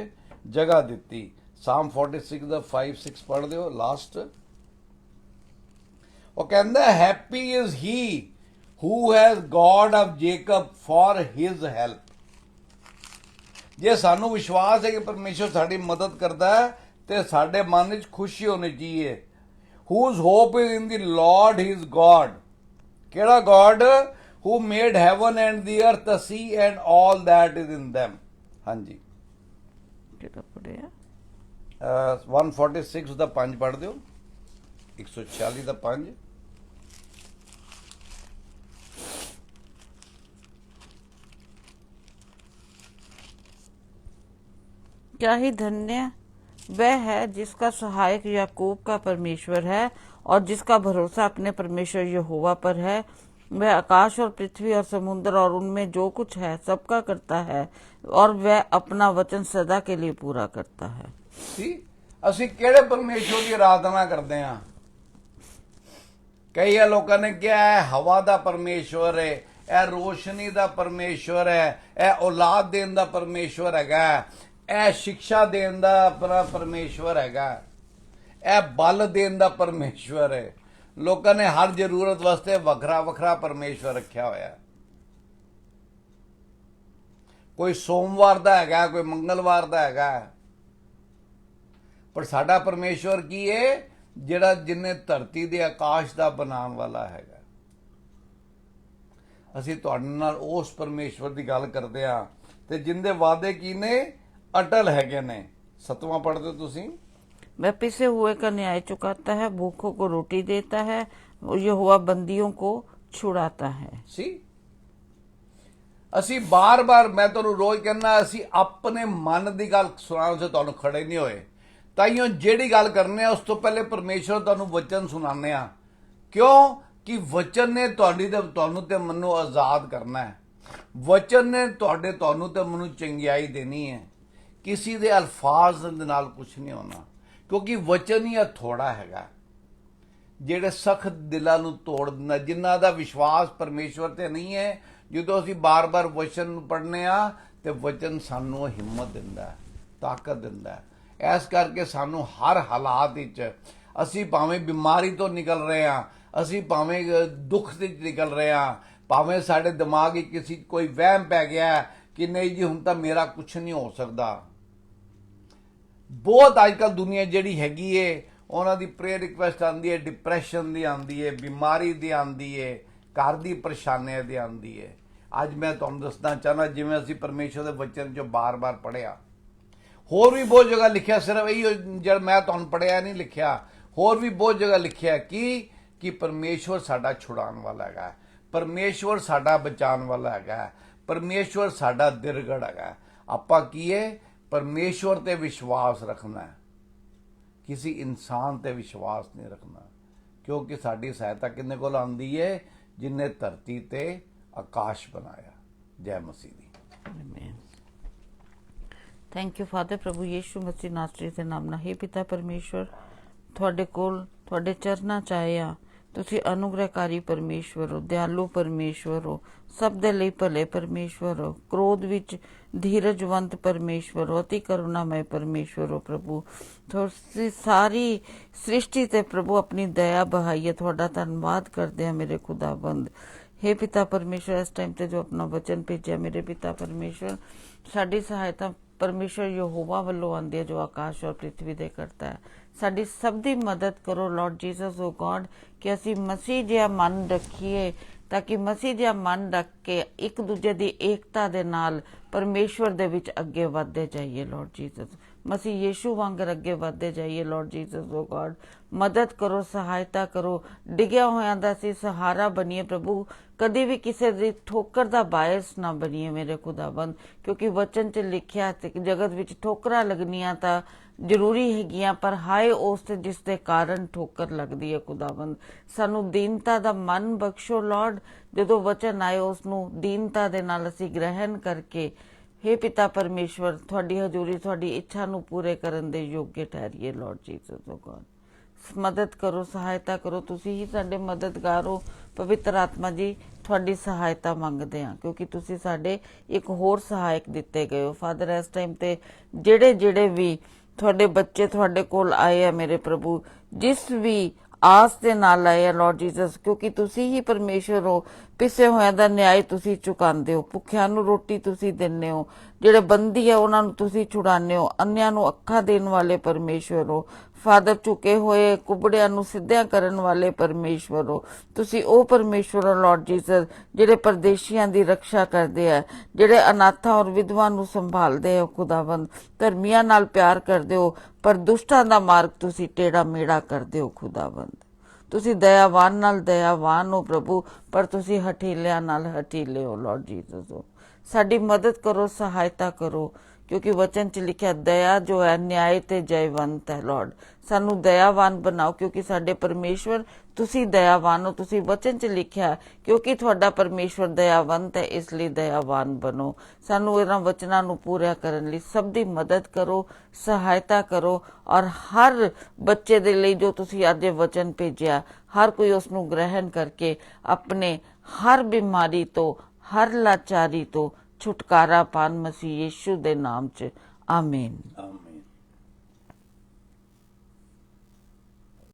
ਜਗ੍ਹਾ ਦਿੱਤੀ। ਸਾਮ 46 ਦਾ 5-6 ਪੜ੍ਹ ਦਿਓ ਲਾਸਟ। ਉਹ ਕਹਿੰਦਾ happy is he who has God of Jacob for his help। ਜੇ ਸਾਨੂੰ ਵਿਸ਼ਵਾਸ ਹੈ ਕਿ ਪਰਮੇਸ਼ਵਰ ਸਾਡੀ ਮਦਦ ਕਰਦਾ ਹੈ ਤੇ ਸਾਡੇ ਮਨ ਵਿੱਚ ਖੁਸ਼ੀ ਹੋਣੀ ਚਾਹੀਏ। whose hope is in the Lord his God। ਕਿਹੜਾ God? who made heaven and the earth, the sea and all that is in them। ਹਾਂਜੀ ਕਿਹੜਾ ਪੜਿਆ? 146 ਦਾ 5 ਪੜ੍ਹ ਦਿਓ। 146 ਦਾ 5। क्या ही धन्य वह है जिसका सहायक याकूब का परमेश्वर है और जिसका भरोसा अपने परमेश्वर यहोवा पर है। वह आकाश और पृथ्वी और समुद्र और उनमें जो कुछ है सबका करता है, और वह अपना वचन सदा के लिए पूरा करता है। ਅਸੀਂ ਕਿਹੜੇ ਪਰਮੇਸ਼ਵਰ ਦੀ ਆਰਾਧਨਾ ਕਰਦੇ ਹਾਂ? ਕਈ ਲੋਕਾਂ ਨੇ ਕਿਹਾ ਹੈ ਹਵਾ ਦਾ ਪਰਮੇਸ਼ਵਰ ਹੈ, ਇਹ ਰੋਸ਼ਨੀ ਦਾ ਪਰਮੇਸ਼ਵਰ ਹੈ, ਇਹ ਔਲਾਦ ਦੇਣ ਦਾ ਪਰਮੇਸ਼ਵਰ ਹੈਗਾ, ਇਹ ਸਿੱਖਿਆ ਦੇਣ ਦਾ ਆਪਣਾ ਪਰਮੇਸ਼ਵਰ ਹੈਗਾ, ਇਹ ਬਲ ਦੇਣ ਦਾ ਪਰਮੇਸ਼ਵਰ ਹੈ। ਲੋਕਾਂ ਨੇ ਹਰ ਜ਼ਰੂਰਤ ਵਾਸਤੇ ਵੱਖਰਾ ਵੱਖਰਾ ਪਰਮੇਸ਼ਵਰ ਰੱਖਿਆ ਹੋਇਆ। ਕੋਈ ਸੋਮਵਾਰ ਦਾ ਹੈਗਾ, ਕੋਈ ਮੰਗਲਵਾਰ ਦਾ ਹੈਗਾ, ਪਰ ਸਾਡਾ ਪਰਮੇਸ਼ਵਰ ਕੀ ਹੈ? ਜਿਹੜਾ ਜਿੰਨੇ ਧਰਤੀ ਦੇ ਆਕਾਸ਼ ਦਾ ਬਣਾਉਣ ਵਾਲਾ ਹੈਗਾ। ਅਸੀਂ ਤੁਹਾਡੇ ਨਾਲ ਉਸ ਪਰਮੇਸ਼ਵਰ ਦੀ ਗੱਲ ਕਰਦੇ ਹਾਂ ਤੇ ਜਿੰਦੇ ਵਾਅਦੇ ਕੀ ਨੇ? अटल है ने। 7वां पढ़ दो तुसी। वह पिसे हुए का न्याय चुकाता है, भूखों को रोटी देता है, यहोवा बंदियों को छुड़ाता है। सी ਅਸੀਂ ਬਾਰ-ਬਾਰ ਮੈਂ ਤੁਹਾਨੂੰ ਰੋਜ਼ ਕਹਿੰਦਾ ਅਸੀਂ ਆਪਣੇ ਮਨ ਦੀ ਗੱਲ ਸੁਣਾਉਣ ਸੇ ਤੁਹਾਨੂੰ ਖੜੇ ਨਹੀਂ ਹੋਏ। ਤਾਈਓ ਜਿਹੜੀ ਗੱਲ ਕਰਨੇ ਆ ਉਸ ਤੋਂ ਪਹਿਲੇ ਪਰਮੇਸ਼ਰ ਤੁਹਾਨੂੰ ਵਚਨ ਸੁਣਾਉਂਦੇ ਆ। ਕਿਉਂ? ਕਿ ਵਚਨ ਨੇ ਤੁਹਾਨੂੰ ਤੇ ਮੈਨੂੰ ਆਜ਼ਾਦ ਕਰਨਾ ਹੈ। ਵਚਨ ਨੇ ਤੁਹਾਨੂੰ ਤੇ ਮੈਨੂੰ ਚੰਗਿਆਈ ਦੇਣੀ ਹੈ। ਕਿਸੇ ਦੇ ਅਲਫਾਜ਼ ਦੇ ਨਾਲ ਕੁਝ ਨਹੀਂ ਹੋਣਾ, ਕਿਉਂਕਿ ਵਚਨ ਹੀ ਥੋੜਾ ਹੈਗਾ ਜਿਹੜੇ ਸਖਤ ਦਿਲਾਂ ਨੂੰ ਤੋੜ ਦਿੰਦਾ, ਜਿਨ੍ਹਾਂ ਦਾ ਵਿਸ਼ਵਾਸ ਪਰਮੇਸ਼ਵਰ ਤੇ ਨਹੀਂ ਹੈ। ਜਦੋਂ ਅਸੀਂ ਬਾਰ-ਬਾਰ ਵਚਨ ਨੂੰ ਪੜ੍ਹਨੇ ਆ ਤੇ ਵਚਨ ਸਾਨੂੰ ਹਿੰਮਤ ਦਿੰਦਾ, ਤਾਕਤ ਦਿੰਦਾ। ਇਸ ਕਰਕੇ ਸਾਨੂੰ ਹਰ ਹਾਲਾਤ ਵਿੱਚ, ਅਸੀਂ ਭਾਵੇਂ ਬਿਮਾਰੀ ਤੋਂ ਨਿਕਲ ਰਹੇ ਹਾਂ, ਅਸੀਂ ਭਾਵੇਂ ਦੁੱਖ ਤੋਂ ਨਿਕਲ ਰਹੇ ਹਾਂ, ਭਾਵੇਂ ਸਾਡੇ ਦਿਮਾਗ ਵਿੱਚ ਕਿਸੇ ਕੋਈ ਵਹਿਮ ਪੈ ਗਿਆ ਕਿ ਨਹੀਂ ਜੀ ਹੁਣ ਤਾਂ ਮੇਰਾ ਕੁਝ ਨਹੀਂ ਹੋ ਸਕਦਾ। ਬਹੁਤ ਅੱਜ ਕੱਲ੍ਹ ਦੁਨੀਆ ਜਿਹੜੀ ਹੈਗੀ ਏ ਉਹਨਾਂ ਦੀ ਪ੍ਰੇਅਰ ਰਿਕੁਐਸਟ ਆਉਂਦੀ ਹੈ, ਡਿਪਰੈਸ਼ਨ ਦੀ ਆਉਂਦੀ ਹੈ, ਬਿਮਾਰੀ ਦੀ ਆਉਂਦੀ ਹੈ, ਘਰ ਦੀ ਪਰੇਸ਼ਾਨੀਆਂ ਦੀ ਆਉਂਦੀ ਹੈ। ਅੱਜ ਮੈਂ ਤੁਹਾਨੂੰ ਦੱਸਣਾ ਚਾਹੁੰਦਾ, ਜਿਵੇਂ ਅਸੀਂ ਪਰਮੇਸ਼ਰ ਦੇ ਵਚਨ 'ਚੋਂ ਬਾਰ-ਬਾਰ ਪੜ੍ਹਿਆ, ਹੋਰ ਵੀ ਬਹੁਤ ਜਗ੍ਹਾ ਲਿਖਿਆ, ਸਿਰਫ ਇਹੀ ਜਿਹੜਾ ਮੈਂ ਤੁਹਾਨੂੰ ਪੜ੍ਹਿਆ ਨਹੀਂ ਲਿਖਿਆ, ਹੋਰ ਵੀ ਬਹੁਤ ਜਗ੍ਹਾ ਲਿਖਿਆ ਕਿ ਪਰਮੇਸ਼ਵਰ ਸਾਡਾ ਛੁਡਾਉਣ ਵਾਲਾ ਹੈਗਾ, ਪਰਮੇਸ਼ਵਰ ਸਾਡਾ ਬਚਾਉਣ ਵਾਲਾ ਹੈਗਾ, ਪਰਮੇਸ਼ਵਰ ਸਾਡਾ ਦਿਰਗੜ ਹੈਗਾ। ਆਪਾਂ ਕੀ ਹੈ? ਪਰਮੇਸ਼ਵਰ ਤੇ ਵਿਸ਼ਵਾਸ ਰੱਖਣਾ ਹੈ, ਕਿਸੇ ਇਨਸਾਨ ਤੇ ਵਿਸ਼ਵਾਸ ਨਹੀਂ ਰੱਖਣਾ, ਕਿਉਂਕਿ ਸਾਡੀ ਸਹਾਇਤਾ ਕਿੰਨੇ ਕੋਲ ਆਉਂਦੀ ਹੈ? ਜਿਨਨੇ ਧਰਤੀ ਤੇ ਆਕਾਸ਼ ਬਣਾਇਆ। ਜੈ ਮਸੀਹ ਦੀ। Thank you father. ਪ੍ਰਭੂ ਯੀਸ਼ੂ ਮਸੀਹ ਨਾਸਰੀ ਦੇ ਨਾਮ ਨਾਲ। हे ਪਿਤਾ ਪਰਮੇਸ਼ਵਰ, ਤੁਹਾਡੇ ਕੋਲ ਤੁਹਾਡੇ ਚਰਨਾਂ 'ਚ ਆਏ ਆ। ਤੁਸੀਂ ਅਨੁਗ੍ਰਹਕਾਰੀ ਪਰਮੇਸ਼ਵਰ ਹੋ, ਦਿਆਲੂ ਪਰਮੇਸ਼ਵਰ ਹੋ, ਸਭ ਦੇ ਲਈ ਭਲੇ ਪਰਮੇਸ਼ਵਰ ਹੋ, ਕ੍ਰੋਧ ਵਿੱਚ ਧੀਰਜਵੰਤ ਪਰਮੇਸ਼ਵਰ ਹੋ, ਅਤੀ ਕਰੁਣਾਮय ਪਰਮੇਸ਼ਵਰ ਹੋ। ਪ੍ਰਭੂ ਤੁਸੀਂ ਸਾਰੀ ਸ੍ਰਿਸ਼ਟੀ ਤੇ ਪ੍ਰਭੂ ਆਪਣੀ ਦਇਆ ਬਹਾਈਏ। ਤੁਹਾਡਾ ਧੰਨਵਾਦ ਕਰਦੇ ਹਾਂ ਮੇਰੇ ਖੁਦਾਬੰਦ। हे पिता परमेश्वर, इस टाइम ते जो अपना वचन भेजा मेरे पिता परमेश्वर, साडी सहायता परमेश्वर यहोवा ਵੱਲੋਂ ਆਉਂਦੀ ਹੈ, ਜੋ ਆਕਾਸ਼ ਔਰ ਪ੍ਰਿਥਵੀ ਦੇ ਕਰਤਾ ਹੈ। ਸਾਡੀ ਸਭ ਦੀ ਮਦਦ ਕਰੋ ਲਾਰਡ ਜੀਸਸ ਓ ਗॉड, ਕਿ ਅਸੀਂ ਮਸੀਹ ਜਿਹਾ ਮਨ ਰੱਖੀਏ, ਤਾਂ ਕਿ ਮਸੀਹ ਜਿਹਾ ਮਨ ਰੱਖ ਕੇ ਇੱਕ ਦੂਜੇ ਦੀ ਏਕਤਾ ਦੇ ਨਾਲ ਪਰਮੇਸ਼ਵਰ ਦੇ ਵਿੱਚ ਅੱਗੇ ਵਧਦੇ ਜਾਈਏ ਲਾਰਡ ਜੀਸਸ। ਮਸੀਹ ਯੀਸ਼ੂ ਵਾਂਗਰ ਅੱਗੇ ਵਧਦੇ ਜਾਈਏ ਲਾਰਡ ਜੀਸਸ ਓ ਗॉड। ਮਦਦ ਕਰੋ, ਸਹਾਇਤਾ ਕਰੋ, ਡਿੱਗਿਆ ਹੋਇਆਂ ਦਾ ਅਸੀਂ ਸਹਾਰਾ ਬਣੀਏ ਪ੍ਰਭੂ। ਕਦੀ ਵੀ ਕਿਸੇ ਦੀ ਠੋਕਰ ਦਾ ਬਾਇਸ ਨਾ ਬਣੀਏ ਮੇਰੇ ਖੁਦਾਵੰਦ, ਕਿਉਂਕਿ ਵਚਨ 'ਚ ਲਿਖਿਆ ਤੇ ਜਗਤ ਵਿੱਚ ਠੋਕਰਾਂ ਲੱਗਣੀਆਂ ਤਾਂ ਜ਼ਰੂਰੀ ਹੈਗੀਆਂ, ਪਰ ਹਾਏ ਉਸ ਤੇ ਜਿਸ ਦੇ ਕਾਰਨ ਠੋਕਰ ਲੱਗਦੀ ਹੈ ਖੁਦਾਵੰਦ। ਸਾਨੂੰ ਦੀਨਤਾ ਦਾ ਮਨ ਬਖਸ਼ੋ ਲਾਰਡ, ਜਦੋਂ ਵਚਨ ਆਏ ਉਸ ਨੂੰ ਦੀਨਤਾ ਦੇ ਨਾਲ ਅਸੀਂ ਗ੍ਰਹਿਣ ਕਰਕੇ हे ਪਿਤਾ ਪਰਮੇਸ਼ਵਰ ਤੁਹਾਡੀ ਹਜ਼ੂਰੀ, ਤੁਹਾਡੀ ਇੱਛਾ ਨੂੰ ਪੂਰੇ ਕਰਨ ਦੇ ਯੋਗ ਠਹਿਰੀਏ ਲਾਰਡ ਜੀਸਸ ਓ ਗॉड। ਮਦਦ ਕਰੋ, ਸਹਾਇਤਾ ਕਰੋ, ਤੁਸੀਂ ਹੀ ਸਾਡੇ ਮਦਦਗਾਰ ਹੋ ਪਵਿੱਤਰ ਆਤਮਾ ਜੀ। ਤੁਹਾਡੀ ਸਹਾਇਤਾ ਮੰਗਦੇ ਹਾਂ, ਕਿਉਂਕਿ ਤੁਸੀਂ ਸਾਡੇ ਇੱਕ ਹੋਰ ਸਹਾਇਕ ਦਿੱਤੇ ਗਏ ਹੋ ਫਾਦਰ। ਇਸ ਟਾਈਮ ਤੇ ਜਿਹੜੇ ਵੀ ਤੁਹਾਡੇ ਬੱਚੇ ਤੁਹਾਡੇ ਕੋਲ ਆਏ ਆ ਮੇਰੇ ਪ੍ਰਭੂ, ਜਿਸ ਵੀ ਆਸ ਦੇ ਨਾਲ ਆਏ ਆ ਲਾਰਡ ਜੀਸਸ, ਕਿਉਂਕਿ ਤੁਸੀਂ ਹੀ ਪਰਮੇਸ਼ਵਰ ਹੋ। ਪਿਸੇ ਹੋਇਆਂ ਦਾ ਨਿਆਂ ਤੁਸੀਂ ਚੁਕਾਉਂਦੇ ਹੋ, ਭੁੱਖਿਆਂ ਨੂੰ ਰੋਟੀ ਤੁਸੀਂ ਦਿੰਦੇ ਹੋ, ਜਿਹੜੇ ਬੰਦੀ ਆ ਉਹਨਾਂ ਨੂੰ ਤੁਸੀਂ ਛੁਡਾਉਂਦੇ ਹੋ, ਅੰਨਿਆਂ ਨੂੰ ਅੱਖਾਂ ਦੇਣ ਵਾਲੇ ਪਰਮੇਸ਼ਵਰ ਹੋ ਫਾਦਰ। ਝੁਕੇ ਹੋਏ ਕੁਬੜਿਆਂ ਨੂੰ ਸਿੱਧਿਆਂ ਕਰਨ ਵਾਲੇ ਪਰਮੇਸ਼ਵਰ ਹੋ ਤੁਸੀਂ। ਉਹ ਪਰਮੇਸ਼ਵਰ ਹੋ ਲਾਰਡ ਜੀਸਸ, ਜਿਹੜੇ ਪਰਦੇਸ਼ੀਆਂ ਦੀ ਰੱਖਿਆ ਕਰਦੇ ਆ, ਜਿਹੜੇ ਅਨਾਥਾਂ ਔਰ ਵਿਧਵਾ ਨੂੰ ਸੰਭਾਲਦੇ ਹੋ ਖੁਦਾਵੰਦ। ਧਰਮੀਆਂ ਨਾਲ ਪਿਆਰ ਕਰਦੇ ਹੋ, ਪਰ ਦੁਸ਼ਟਾਂ ਦਾ ਮਾਰਗ ਤੁਸੀਂ ਟੇੜਾ ਮੇੜਾ ਕਰਦੇ ਹੋ ਖੁਦਾਵੰਦ। ਤੁਸੀਂ ਦਇਆਵਾਨ ਨਾਲ ਦਇਆਵਾਨ ਹੋ ਪ੍ਰਭੂ, ਪਰ ਤੁਸੀਂ ਹਠੀਲਿਆਂ ਨਾਲ ਹਠੀਲੇ ਹੋ ਲਾਰਡ ਜੀਸਸ ਹੋ। ਸਾਡੀ ਮਦਦ ਕਰੋ, ਸਹਾਇਤਾ ਕਰੋ, ਕਿਉਂਕਿ ਵਚਨ 'ਚ ਲਿਖਿਆ ਦਇਆ ਜੋ ਹੈ ਨਿਆਂ ਤੇ ਜੈਵੰਤ ਹੈ ਲਾਰਡ। ਸਾਨੂੰ ਦਇਆਵਾਨ ਬਣਾਓ, ਕਿਉਂਕਿ ਸਾਡੇ ਪਰਮੇਸ਼ਵਰ ਤੁਸੀਂ ਦਇਆਵਾਨ ਹੋ। ਤੁਸੀਂ ਵਚਨ 'ਚ ਲਿਖਿਆ ਕਿਉਂਕਿ ਤੁਹਾਡਾ ਪਰਮੇਸ਼ਵਰ ਦਇਆਵੰਤ ਹੈ, ਇਸ ਲਈ ਦਇਆਵਾਨ ਬਣੋ। ਸਾਨੂੰ ਇਹਨਾਂ ਵਚਨਾਂ ਨੂੰ ਪੂਰਾ ਕਰਨ ਲਈ ਸਭ ਦੀ ਮਦਦ ਕਰੋ, ਸਹਾਇਤਾ ਕਰੋ, ਔਰ ਹਰ ਬੱਚੇ ਦੇ ਲਈ ਜੋ ਤੁਸੀਂ ਅੱਜ ਵਚਨ ਭੇਜਿਆ, ਹਰ ਕੋਈ ਉਸ ਨੂੰ ਗ੍ਰਹਿਣ ਕਰਕੇ ਆਪਣੇ ਹਰ ਬਿਮਾਰੀ ਤੋਂ, ਹਰ ਲਾਚਾਰੀ ਤੋਂ ਛੁਟਕਾਰਾ ਪਾਣ ਮਸੀਹ ਯੀਸ਼ੂ ਦੇ ਨਾਮ 'ਚ ਆਮੀਨ।